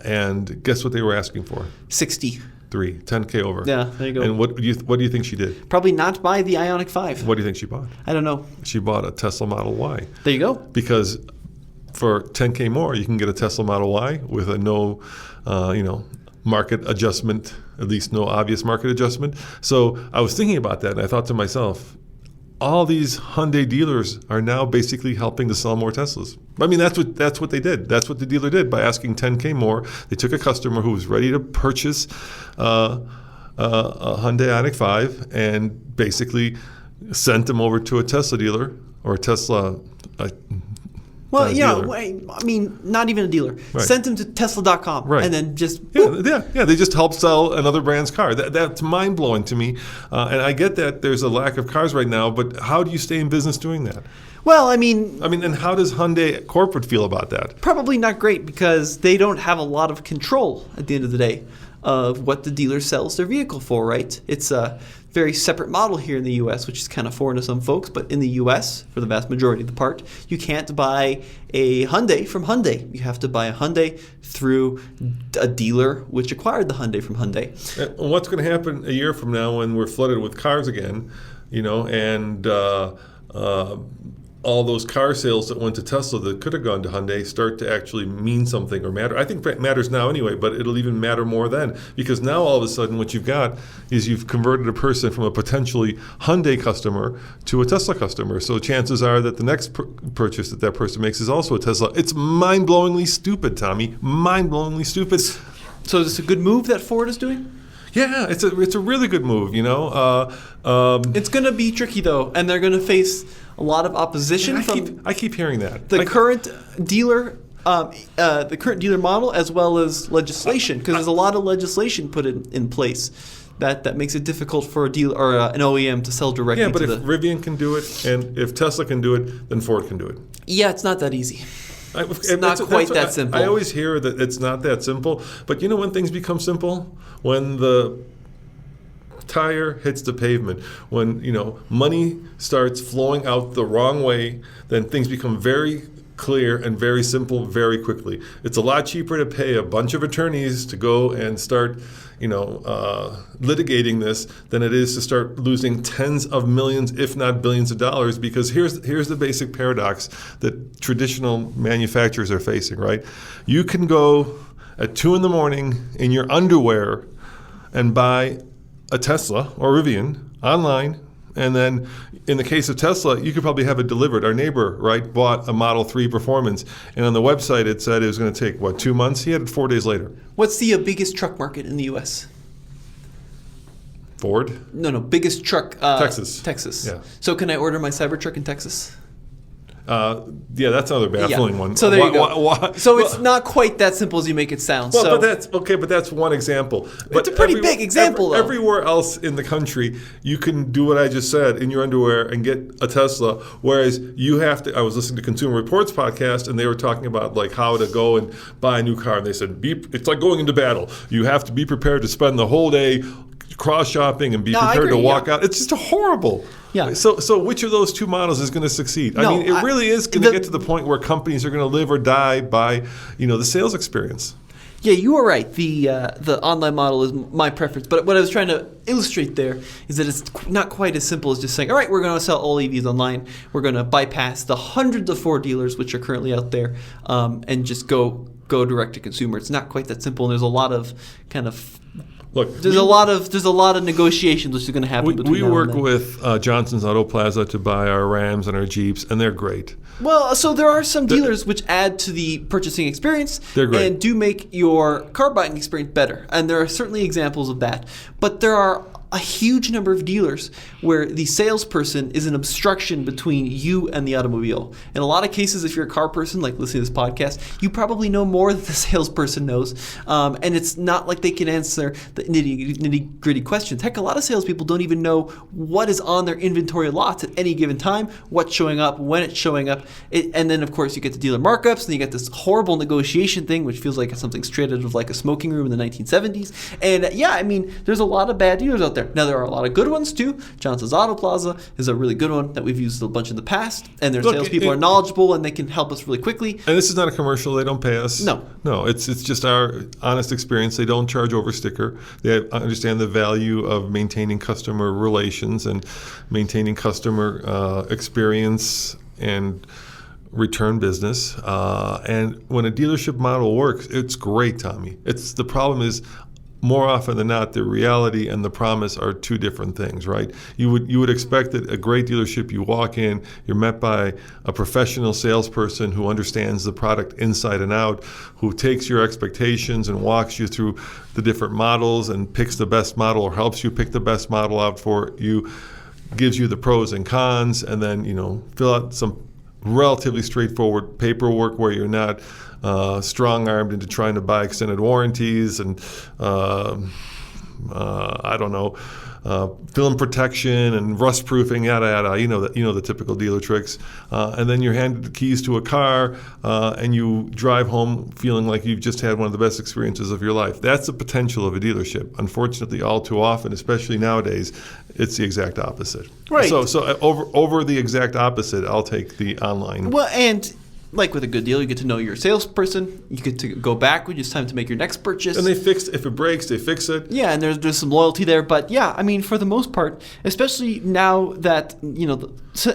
and guess what they were asking for? 10K over. Yeah, there you go. And what do you think she did? Probably not buy the Ioniq 5. What do you think she bought? I don't know. She bought a Tesla Model Y. There you go. Because for 10K more, you can get a Tesla Model Y with a no, market adjustment, at least no obvious market adjustment. So I was thinking about that, and I thought to myself, all these Hyundai dealers are now basically helping to sell more Teslas. I mean, that's what they did. That's what the dealer did by asking 10K more. They took a customer who was ready to purchase a Hyundai Ioniq 5 and basically sent them over to a Tesla dealer or a Tesla. Well, I mean, not even a dealer. Right. Sent them to Tesla.com, right. And then just they just helped sell another brand's car. That's mind blowing to me, and I get that there's a lack of cars right now. But how do you stay in business doing that? Well, I mean, and how does Hyundai corporate feel about that? Probably not great because they don't have a lot of control at the end of the day of what the dealer sells their vehicle for, right? It's a very separate model here in the U.S., which is kind of foreign to some folks. But in the U.S., for the vast majority of the part, you can't buy a Hyundai from Hyundai. You have to buy a Hyundai through a dealer which acquired the Hyundai from Hyundai. And what's going to happen a year from now when we're flooded with cars again, and all those car sales that went to Tesla that could have gone to Hyundai start to actually mean something or matter. I think it matters now anyway, but it'll even matter more then, because now all of a sudden what you've got is you've converted a person from a potentially Hyundai customer to a Tesla customer. So chances are that the next purchase that person makes is also a Tesla. It's mind-blowingly stupid, Tommy. Mind-blowingly stupid. So is this a good move that Ford is doing? Yeah, it's a really good move, It's going to be tricky, though, and they're going to face a lot of opposition I keep hearing that. The current dealer model, as well as legislation, because there's a lot of legislation put in place that makes it difficult for a dealer or an OEM to sell directly. Yeah, but if Rivian can do it, and if Tesla can do it, then Ford can do it. Yeah, it's not that easy. It's not quite that simple. I always hear that it's not that simple, but you know when things become simple? When the tire hits the pavement, when money starts flowing out the wrong way, then things become very clear and very simple very quickly. It's a lot cheaper to pay a bunch of attorneys to go and start litigating this than it is to start losing tens of millions, if not billions of dollars, because here's the basic paradox that traditional manufacturers are facing, right? You can go at 2 a.m. in your underwear and buy a Tesla or Rivian online. And then in the case of Tesla, you could probably have it delivered. Our neighbor, right, bought a Model 3 Performance. And on the website, it said it was going to take, 2 months? He had it 4 days later. What's the biggest truck market in the U.S.? Ford? No, biggest truck. Texas. Texas. Yeah. So can I order my Cybertruck in Texas? Yeah, that's another baffling one. So there you go. Why? So it's not quite that simple as you make it sound. Well, so, but that's one example. It's a pretty big example, though. Everywhere else in the country, you can do what I just said in your underwear and get a Tesla, whereas you have to. I was listening to Consumer Reports podcast, and they were talking about like how to go and buy a new car, and they said it's like going into battle. You have to be prepared to spend the whole day cross shopping and be prepared to walk out. It's just horrible. Yeah. So which of those two models is going to succeed? No, I mean, it really is going to get to the point where companies are going to live or die by, the sales experience. Yeah, you are right. The online model is my preference. But what I was trying to illustrate there is that it's not quite as simple as just saying, all right, we're going to sell all EVs online. We're going to bypass the hundreds of Ford dealers which are currently out there and just go direct to consumer. It's not quite that simple, and there's a lot of kind of there's a lot of negotiations which is going to happen between we now work and then. with Johnson's Auto Plaza to buy our Rams and our Jeeps, and they're great. Well, so there are some dealers which add to the purchasing experience They're great. and do make your car buying experience better. And there are certainly examples of that. But there are a huge number of dealers where the salesperson is an obstruction between you and the automobile. In a lot of cases, if you're a car person, like listening to this podcast, you probably know more than the salesperson knows. And it's not like they can answer the nitty-gritty questions. Heck, a lot of salespeople don't even know what is on their inventory lots at any given time, what's showing up, when it's showing up. And then, of course, you get the dealer markups, and you get this horrible negotiation thing, which feels like something straight out of like a smoking room in the 1970s. And yeah, I mean, there's a lot of bad dealers out there. Now, there are a lot of good ones, too. Johnson's Auto Plaza is a really good one that we've used a bunch in the past. And their salespeople are knowledgeable, and they can help us really quickly. And this is not a commercial. They don't pay us. No, it's just our honest experience. They don't charge over sticker. They understand the value of maintaining customer relations and maintaining customer experience and return business. And when a dealership model works, it's great, Tommy. The problem is, more often than not, the reality and the promise are two different things, right? You would expect that a great dealership, you walk in, you're met by a professional salesperson who understands the product inside and out, who takes your expectations and walks you through the different models and picks the best model or helps you pick the best model out for you, gives you the pros and cons, and then, fill out some relatively straightforward paperwork where you're not strong-armed into trying to buy extended warranties and film protection and rust proofing, yada yada. You know the typical dealer tricks. And then you're handed the keys to a car, and you drive home feeling like you've just had one of the best experiences of your life. That's the potential of a dealership. Unfortunately, all too often, especially nowadays, it's the exact opposite. Right. So over the exact opposite, I'll take the online. Well, and like with a good deal, you get to know your salesperson. You get to go back when it's time to make your next purchase. And if it breaks, they fix it. Yeah, and there's some loyalty there. But yeah, I mean, for the most part, especially now that,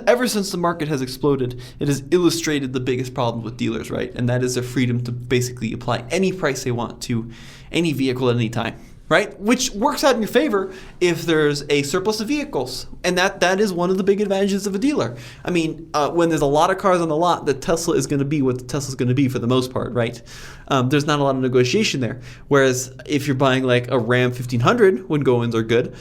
ever since the market has exploded, it has illustrated the biggest problem with dealers, right? And that is their freedom to basically apply any price they want to any vehicle at any time. Right? Which works out in your favor if there's a surplus of vehicles. And that is one of the big advantages of a dealer. I mean, when there's a lot of cars on the lot, the Tesla is going to be what the Tesla's going to be for the most part, right? There's not a lot of negotiation there. Whereas if you're buying like a Ram 1500 when go-ins are good,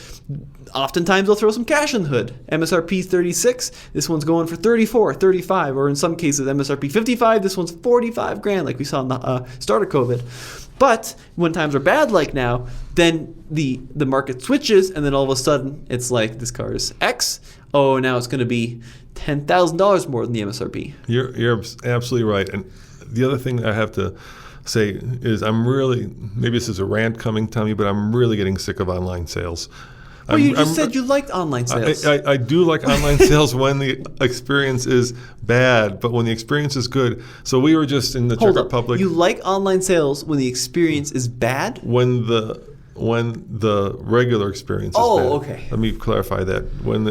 oftentimes they'll throw some cash in the hood. MSRP is 36, this one's going for 34, 35, or in some cases MSRP 55, this one's 45 grand like we saw in the start of COVID. But when times are bad like now, then the market switches, and then all of a sudden it's like this car is X. Oh, now it's going to be $10,000 more than the MSRP. You're absolutely right. And the other thing I have to say is maybe this is a rant coming, Tommy, but I'm really getting sick of online sales. Well, you just said you liked online sales. I do like online sales when the experience is bad, but when the experience is good. So we were just in the Czech Republic. You like online sales when the experience is bad? When the regular experience is bad. Oh, okay. Let me clarify that. When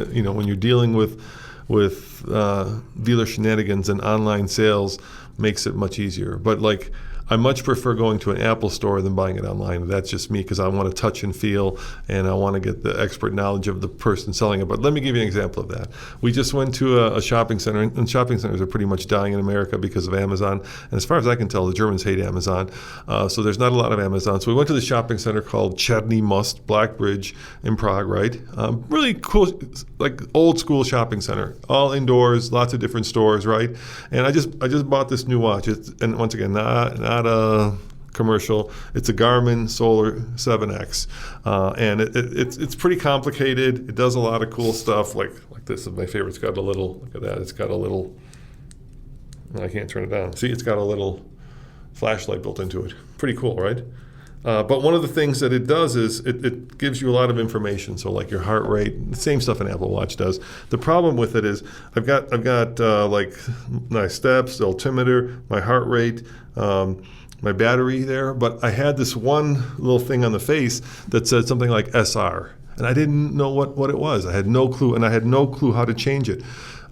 you're dealing with dealer shenanigans and online sales, makes it much easier. But like, I much prefer going to an Apple store than buying it online. That's just me because I want to touch and feel, and I want to get the expert knowledge of the person selling it. But let me give you an example of that. We just went to a shopping center, and shopping centers are pretty much dying in America because of Amazon. And as far as I can tell, the Germans hate Amazon. So there's not a lot of Amazon. So we went to the shopping center called Czerny Most, Black Bridge in Prague, right? Really cool, like old school shopping center, all indoors, lots of different stores, right? And I just bought this new watch. And once again, not a commercial. It's a Garmin Solar 7X, and it's pretty complicated. It does a lot of cool stuff. Like this is my favorite. It's got a little. Look at that. It's got a little. I can't turn it down. See, it's got a little flashlight built into it. Pretty cool, right? But one of the things that it does is it gives you a lot of information. So like your heart rate, the same stuff an Apple Watch does. The problem with it is I've got like my steps, the altimeter, my heart rate, my battery there. But I had this one little thing on the face that said something like SR. And I didn't know what it was. I had no clue, and I had no clue how to change it.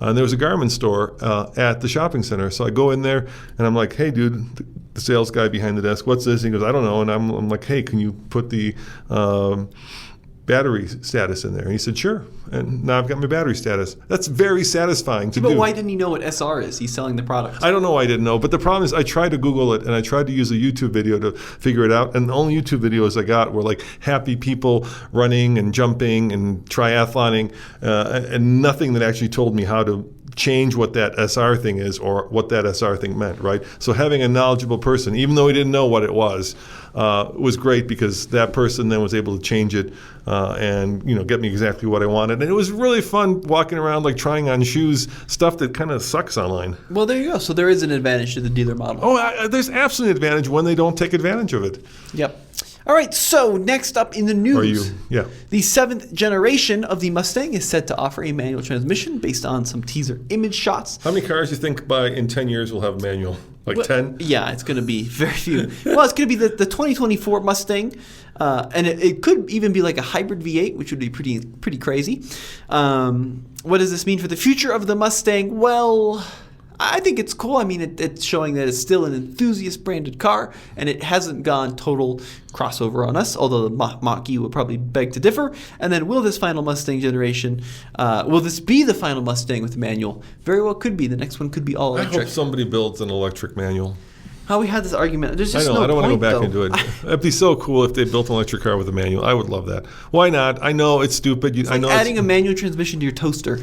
And there was a Garmin store at the shopping center. So I go in there, and I'm like, hey, dude, the sales guy behind the desk, what's this? And he goes, I don't know. And I'm like, hey, can you put the battery status in there? And he said, sure. And now I've got my battery status. That's very satisfying to do. But why didn't he know what SR is? He's selling the product. I don't know why I didn't know. But the problem is I tried to Google it, and I tried to use a YouTube video to figure it out. And the only YouTube videos I got were like happy people running and jumping and triathloning, and nothing that actually told me how to change what that SR thing is or what that SR thing meant, right? So having a knowledgeable person, even though he didn't know what it was great because that person then was able to change it and get me exactly what I wanted. And it was really fun walking around like trying on shoes, stuff that kind of sucks online. Well, there you go. So there is an advantage to the dealer model. Oh, there's absolutely an advantage when they don't take advantage of it. Yep. All right, so next up in the news, the 7th generation of the Mustang is set to offer a manual transmission based on some teaser image shots. How many cars do you think in 10 years will have manual? Like 10? Yeah, it's going to be very few. Well, it's going to be the 2024 Mustang, and it could even be like a hybrid V8, which would be pretty crazy. What does this mean for the future of the Mustang? Well, I think it's cool. I mean, it's showing that it's still an enthusiast-branded car, and it hasn't gone total crossover on us, although the Mach-E would probably beg to differ. And then will this final Mustang generation, will this be the final Mustang with manual? Very well could be. The next one could be all electric. I hope somebody builds an electric manual. How we had this argument. There's just I know. I don't want to go back though. into it. It'd be so cool if they built an electric car with a manual. I would love that. Why not? I know it's stupid. It's like adding a manual transmission to your toaster.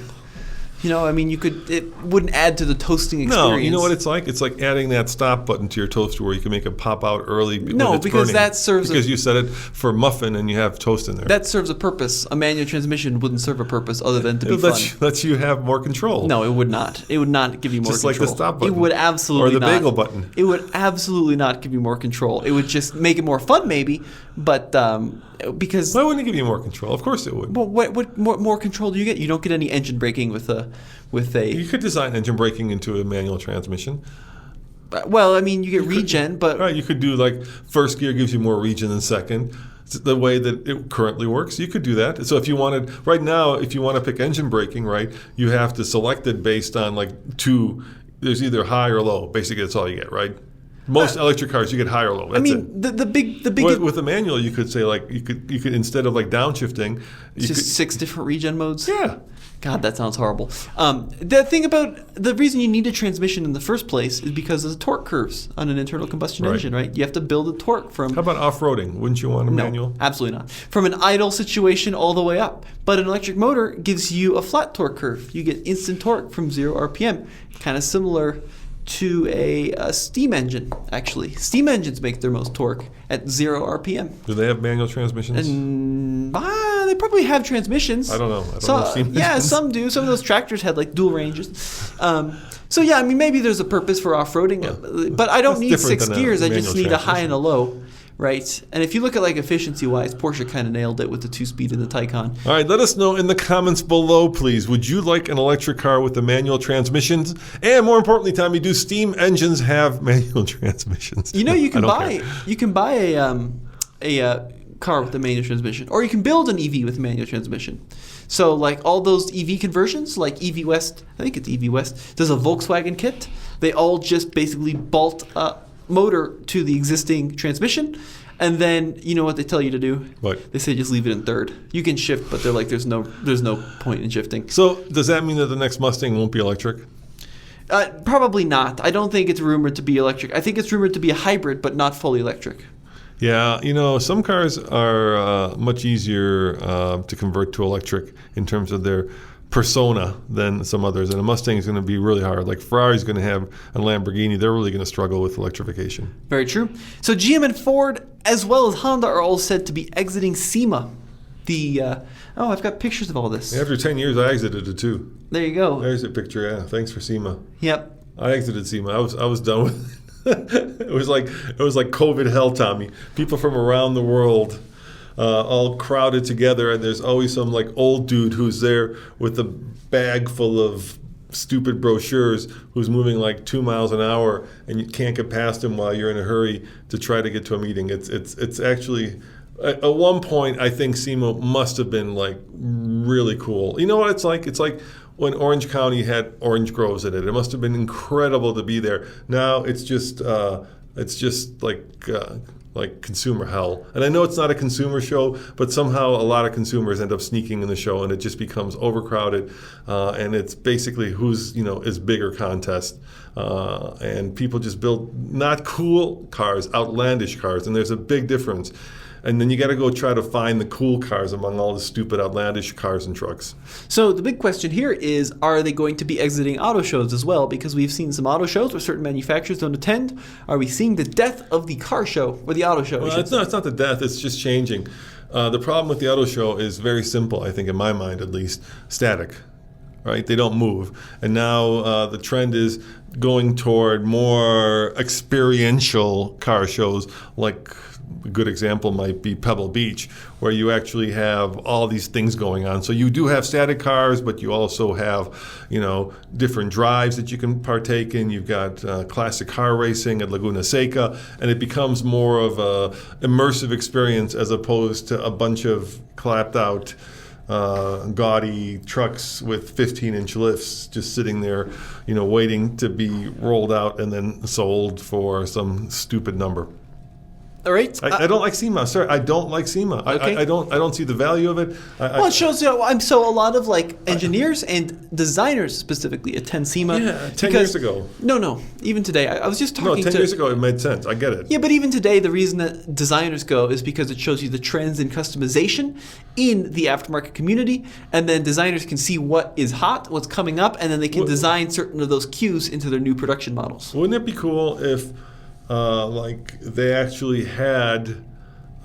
I mean, it wouldn't add to the toasting experience. No, you know what it's like? It's like adding that stop button to your toaster where you can make it pop out early when it's because burning. that serves because you set it for muffin and you have toast in there. That serves a purpose. A manual transmission wouldn't serve a purpose other than to be fun. Lets you have more control. No, it would not. It would not give you more Just control. Just like the stop button. It would absolutely not. Or the bagel button. It would absolutely not give you more control. It would just make it more fun maybe, but because... Why wouldn't it give you more control? Of course it would. Well, what more control do you get? You don't get any engine braking with a... You could design engine braking into a manual transmission. Well, I mean, you get regen, but... Right, you could do like first gear gives you more regen than second. It's the way that it currently works, you could do that. So if you wanted... Right now, if you want to pick engine braking, right, you have to select it based on like there's either high or low. Basically, that's all you get, right? Most electric cars, you get high or low. That's it. the big with a manual, you could say like you could instead of like downshifting, just 6 different regen modes. Yeah. God, that sounds horrible. The thing about the reason you need a transmission in the first place is because of the torque curves on an internal combustion engine, right? You have to build a torque from... How about off-roading? Wouldn't you want a manual? No, absolutely not. From an idle situation all the way up. But an electric motor gives you a flat torque curve. You get instant torque from 0 RPM. Kind of similar to a steam engine, actually. Steam engines make their most torque at 0 RPM. Do they have manual transmissions? They probably have transmissions. I don't know. I don't know steam engines. Yeah, some do. Some of those tractors had like dual ranges. So yeah, I mean, maybe there's a purpose for off-roading, but I don't need 6 gears. I just need a high and a low. Right, and if you look at like efficiency-wise, Porsche kind of nailed it with the 2-speed in the Taycan. All right, let us know in the comments below, please. Would you like an electric car with the manual transmissions? And more importantly, Tommy, do steam engines have manual transmissions? You can buy a car with a manual transmission, or you can build an EV with a manual transmission. So like all those EV conversions, like EV West, I think it's EV West, does a Volkswagen kit. They all just basically bolt a motor to the existing transmission. And then you know what they tell you to do? What? They say just leave it in third. You can shift, but they're like there's no point in shifting. So does that mean that the next Mustang won't be electric? Probably not. I don't think it's rumored to be electric. I think it's rumored to be a hybrid, but not fully electric. Yeah, some cars are much easier to convert to electric in terms of their persona than some others. And a Mustang is going to be really hard. Like Ferrari's going to have a Lamborghini. They're really going to struggle with electrification. Very true. So GM and Ford, as well as Honda, are all said to be exiting Sema. I've got pictures of all this. After 10 years, I exited it too. There you go. There's a picture. Yeah, thanks for Sema. Yep. I exited Sema. I was done with it. It was like COVID hell, Tommy. People from around the world all crowded together, and there's always some like old dude who's there with a bag full of stupid brochures who's moving like 2 miles an hour, and you can't get past him while you're in a hurry to try to get to a meeting. It's actually. At one point, I think SEMA must have been like really cool. You know what it's like? It's like when Orange County had orange groves in it. It must have been incredible to be there. Now it's just like consumer hell. And I know it's not a consumer show, but somehow a lot of consumers end up sneaking in the show, and it just becomes overcrowded. And it's basically who's is bigger contest. And people just build not cool cars, outlandish cars, and there's a big difference. And then you got to go try to find the cool cars among all the stupid, outlandish cars and trucks. So the big question here is, are they going to be exiting auto shows as well? Because we've seen some auto shows where certain manufacturers don't attend. Are we seeing the death of the car show or the auto show? Well, it's not the death. It's just changing. The problem with the auto show is very simple, I think, in my mind at least, static. Right? They don't move. And now the trend is going toward more experiential car shows. Like a good example might be Pebble Beach, where you actually have all these things going on. So you do have static cars, but you also have, different drives that you can partake in. You've got classic car racing at Laguna Seca, and it becomes more of a immersive experience as opposed to a bunch of clapped out gaudy trucks with 15-inch lifts just sitting there, waiting to be rolled out and then sold for some stupid number. All right. I don't like SEMA. Sorry, I don't like SEMA. Okay. I don't see the value of it. Well, it shows so a lot of engineers and designers specifically attend SEMA. Yeah, 10 years ago. No, even today. I was just talking 10 years ago it made sense. I get it. Yeah, but even today, the reason that designers go is because it shows you the trends in customization in the aftermarket community, and then designers can see what is hot, what's coming up, and then they can design certain of those cues into their new production models. Wouldn't it be cool if they actually had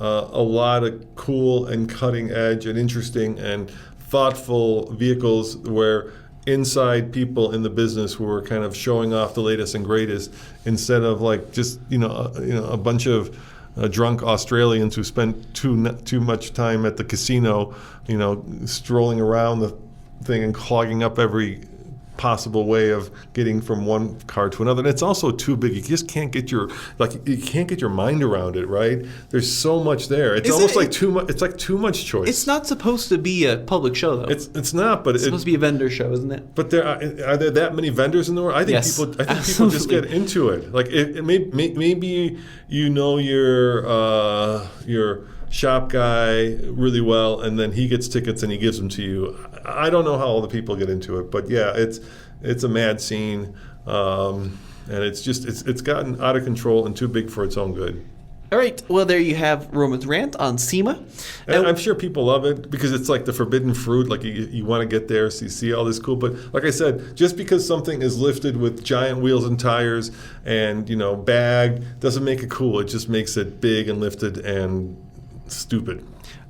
a lot of cool and cutting edge and interesting and thoughtful vehicles where inside people in the business who were kind of showing off the latest and greatest instead of just a bunch of drunk Australians who spent too much time at the casino, strolling around the thing and clogging up every possible way of getting from one car to another. And it's also too big. You just can't get your mind around it, right? There's so much there. It's too much. It's like too much choice. It's not supposed to be a public show, though. It's not, but it's supposed to be a vendor show, isn't it? But are there that many vendors in the world? I think yes, people just get into it. Maybe your shop guy really well, and then he gets tickets and he gives them to you. I don't know how all the people get into it, but yeah, it's a mad scene, and it's gotten out of control and too big for its own good. All right, well, there you have Roman's rant on SEMA. And I'm sure people love it because it's like the forbidden fruit. Like you want to get there, so you see all this cool. But like I said, just because something is lifted with giant wheels and tires and bagged doesn't make it cool. It just makes it big and lifted and stupid.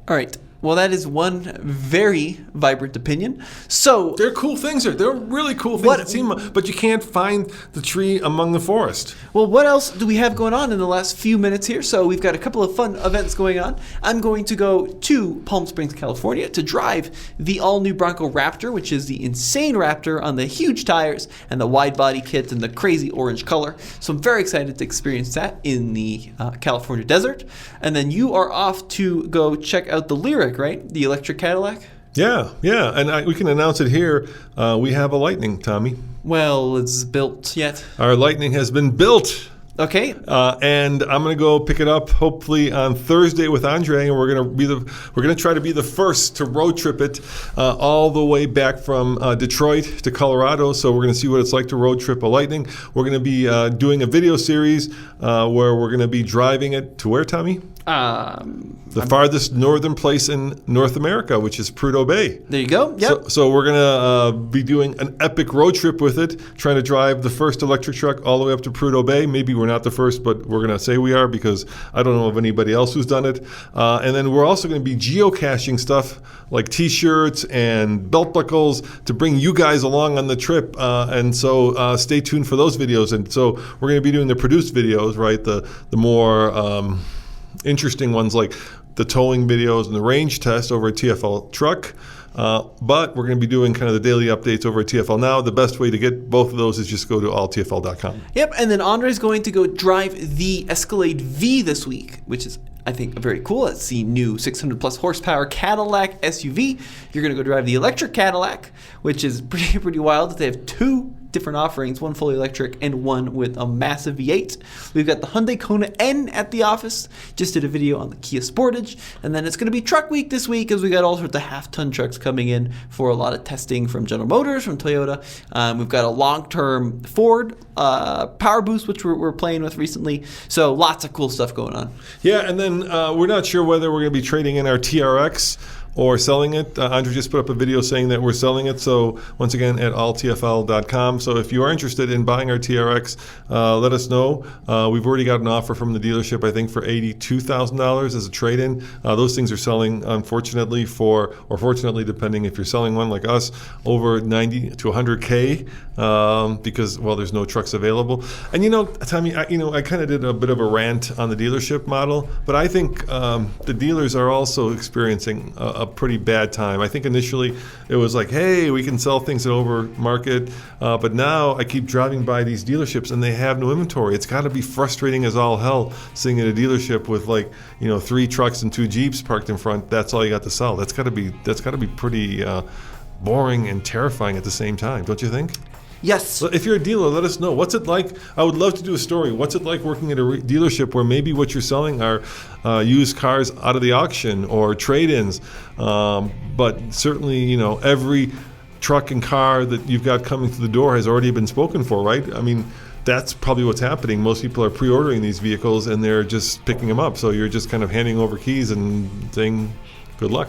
All right. Well, that is one very vibrant opinion. So They're cool things. They're really cool things at Sema, but you can't find the tree among the forest. Well, what else do we have going on in the last few minutes here? So we've got a couple of fun events going on. I'm going to go to Palm Springs, California to drive the all-new Bronco Raptor, which is the insane Raptor on the huge tires and the wide body kit and the crazy orange color. So I'm very excited to experience that in the California desert. And then you are off to go check out the Lyric, right? The electric Cadillac? Yeah, and we can announce it here. We have a Lightning, Tommy. Well, it's built yet. Our Lightning has been built. Okay. And I'm going to go pick it up hopefully on Thursday with Andre, and we're going to try to be the first to road trip it all the way back from Detroit to Colorado. So we're going to see what it's like to road trip a Lightning. We're going to be doing a video series where we're going to be driving it to where, Tommy? The farthest northern place in North America, which is Prudhoe Bay. There you go. Yep. So we're going to be doing an epic road trip with it, trying to drive the first electric truck all the way up to Prudhoe Bay. Maybe we're not the first, but we're going to say we are because I don't know of anybody else who's done it. And then we're also going to be geocaching stuff like T-shirts and belt buckles to bring you guys along on the trip. And so stay tuned for those videos. And so we're going to be doing the produced videos, right? The more interesting ones like the towing videos and the range test over at TFL Truck. But we're going to be doing kind of the daily updates over at TFL Now. The best way to get both of those is just go to alltfl.com. Yep, and then Andre's going to go drive the Escalade V this week, which is, I think, very cool. It's the new 600 plus horsepower Cadillac SUV. You're going to go drive the electric Cadillac, which is pretty wild. They have two different offerings, one fully electric and one with a massive V8. We've got the Hyundai Kona N at the office. Just did a video on the Kia Sportage. And then it's going to be truck week this week as we got all sorts of half-ton trucks coming in for a lot of testing from General Motors, from Toyota. We've got a long-term Ford Power Boost, which we're playing with recently. So lots of cool stuff going on. Yeah, and then we're not sure whether we're going to be trading in our TRX or selling it. Andre just put up a video saying that we're selling it. So once again, at alltfl.com. So if you are interested in buying our TRX, let us know. We've already got an offer from the dealership, I think, for $82,000 as a trade-in. Those things are selling, unfortunately, or fortunately, depending if you're selling one like us, over 90 to 100K because, well, there's no trucks available. And, Tommy, I kind of did a bit of a rant on the dealership model, but I think the dealers are also experiencing a pretty bad time. I think initially it was like, hey, we can sell things at over market, but now I keep driving by these dealerships and they have no inventory. It's got to be frustrating as all hell sitting at a dealership with 3 trucks and 2 Jeeps parked in front. That's all you got to sell. That's got to be pretty boring and terrifying at the same time, don't you think? Yes. If you're a dealer, let us know. What's it like? I would love to do a story. What's it like working at a dealership where maybe what you're selling are used cars out of the auction or trade-ins? But certainly, every truck and car that you've got coming through the door has already been spoken for, right? I mean, that's probably what's happening. Most people are pre-ordering these vehicles and they're just picking them up. So you're just kind of handing over keys and saying, good luck.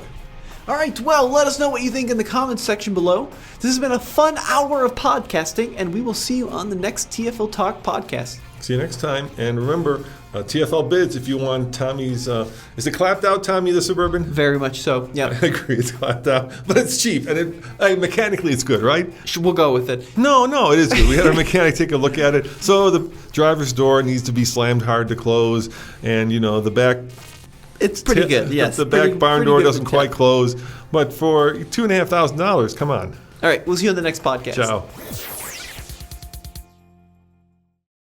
All right, well, let us know what you think in the comments section below. This has been a fun hour of podcasting, and we will see you on the next TFL Talk podcast. See you next time. And remember, TFL bids if you want Tommy's... is it clapped out, Tommy, the Suburban? Very much so, yeah. I agree, it's clapped out. But it's cheap, and mechanically it's good, right? We'll go with it. No, it is good. We had our mechanic take a look at it. So the driver's door needs to be slammed hard to close, and, the back... It's pretty good, yes. The back barn door doesn't quite close. But for $2,500, come on. All right, we'll see you on the next podcast. Ciao.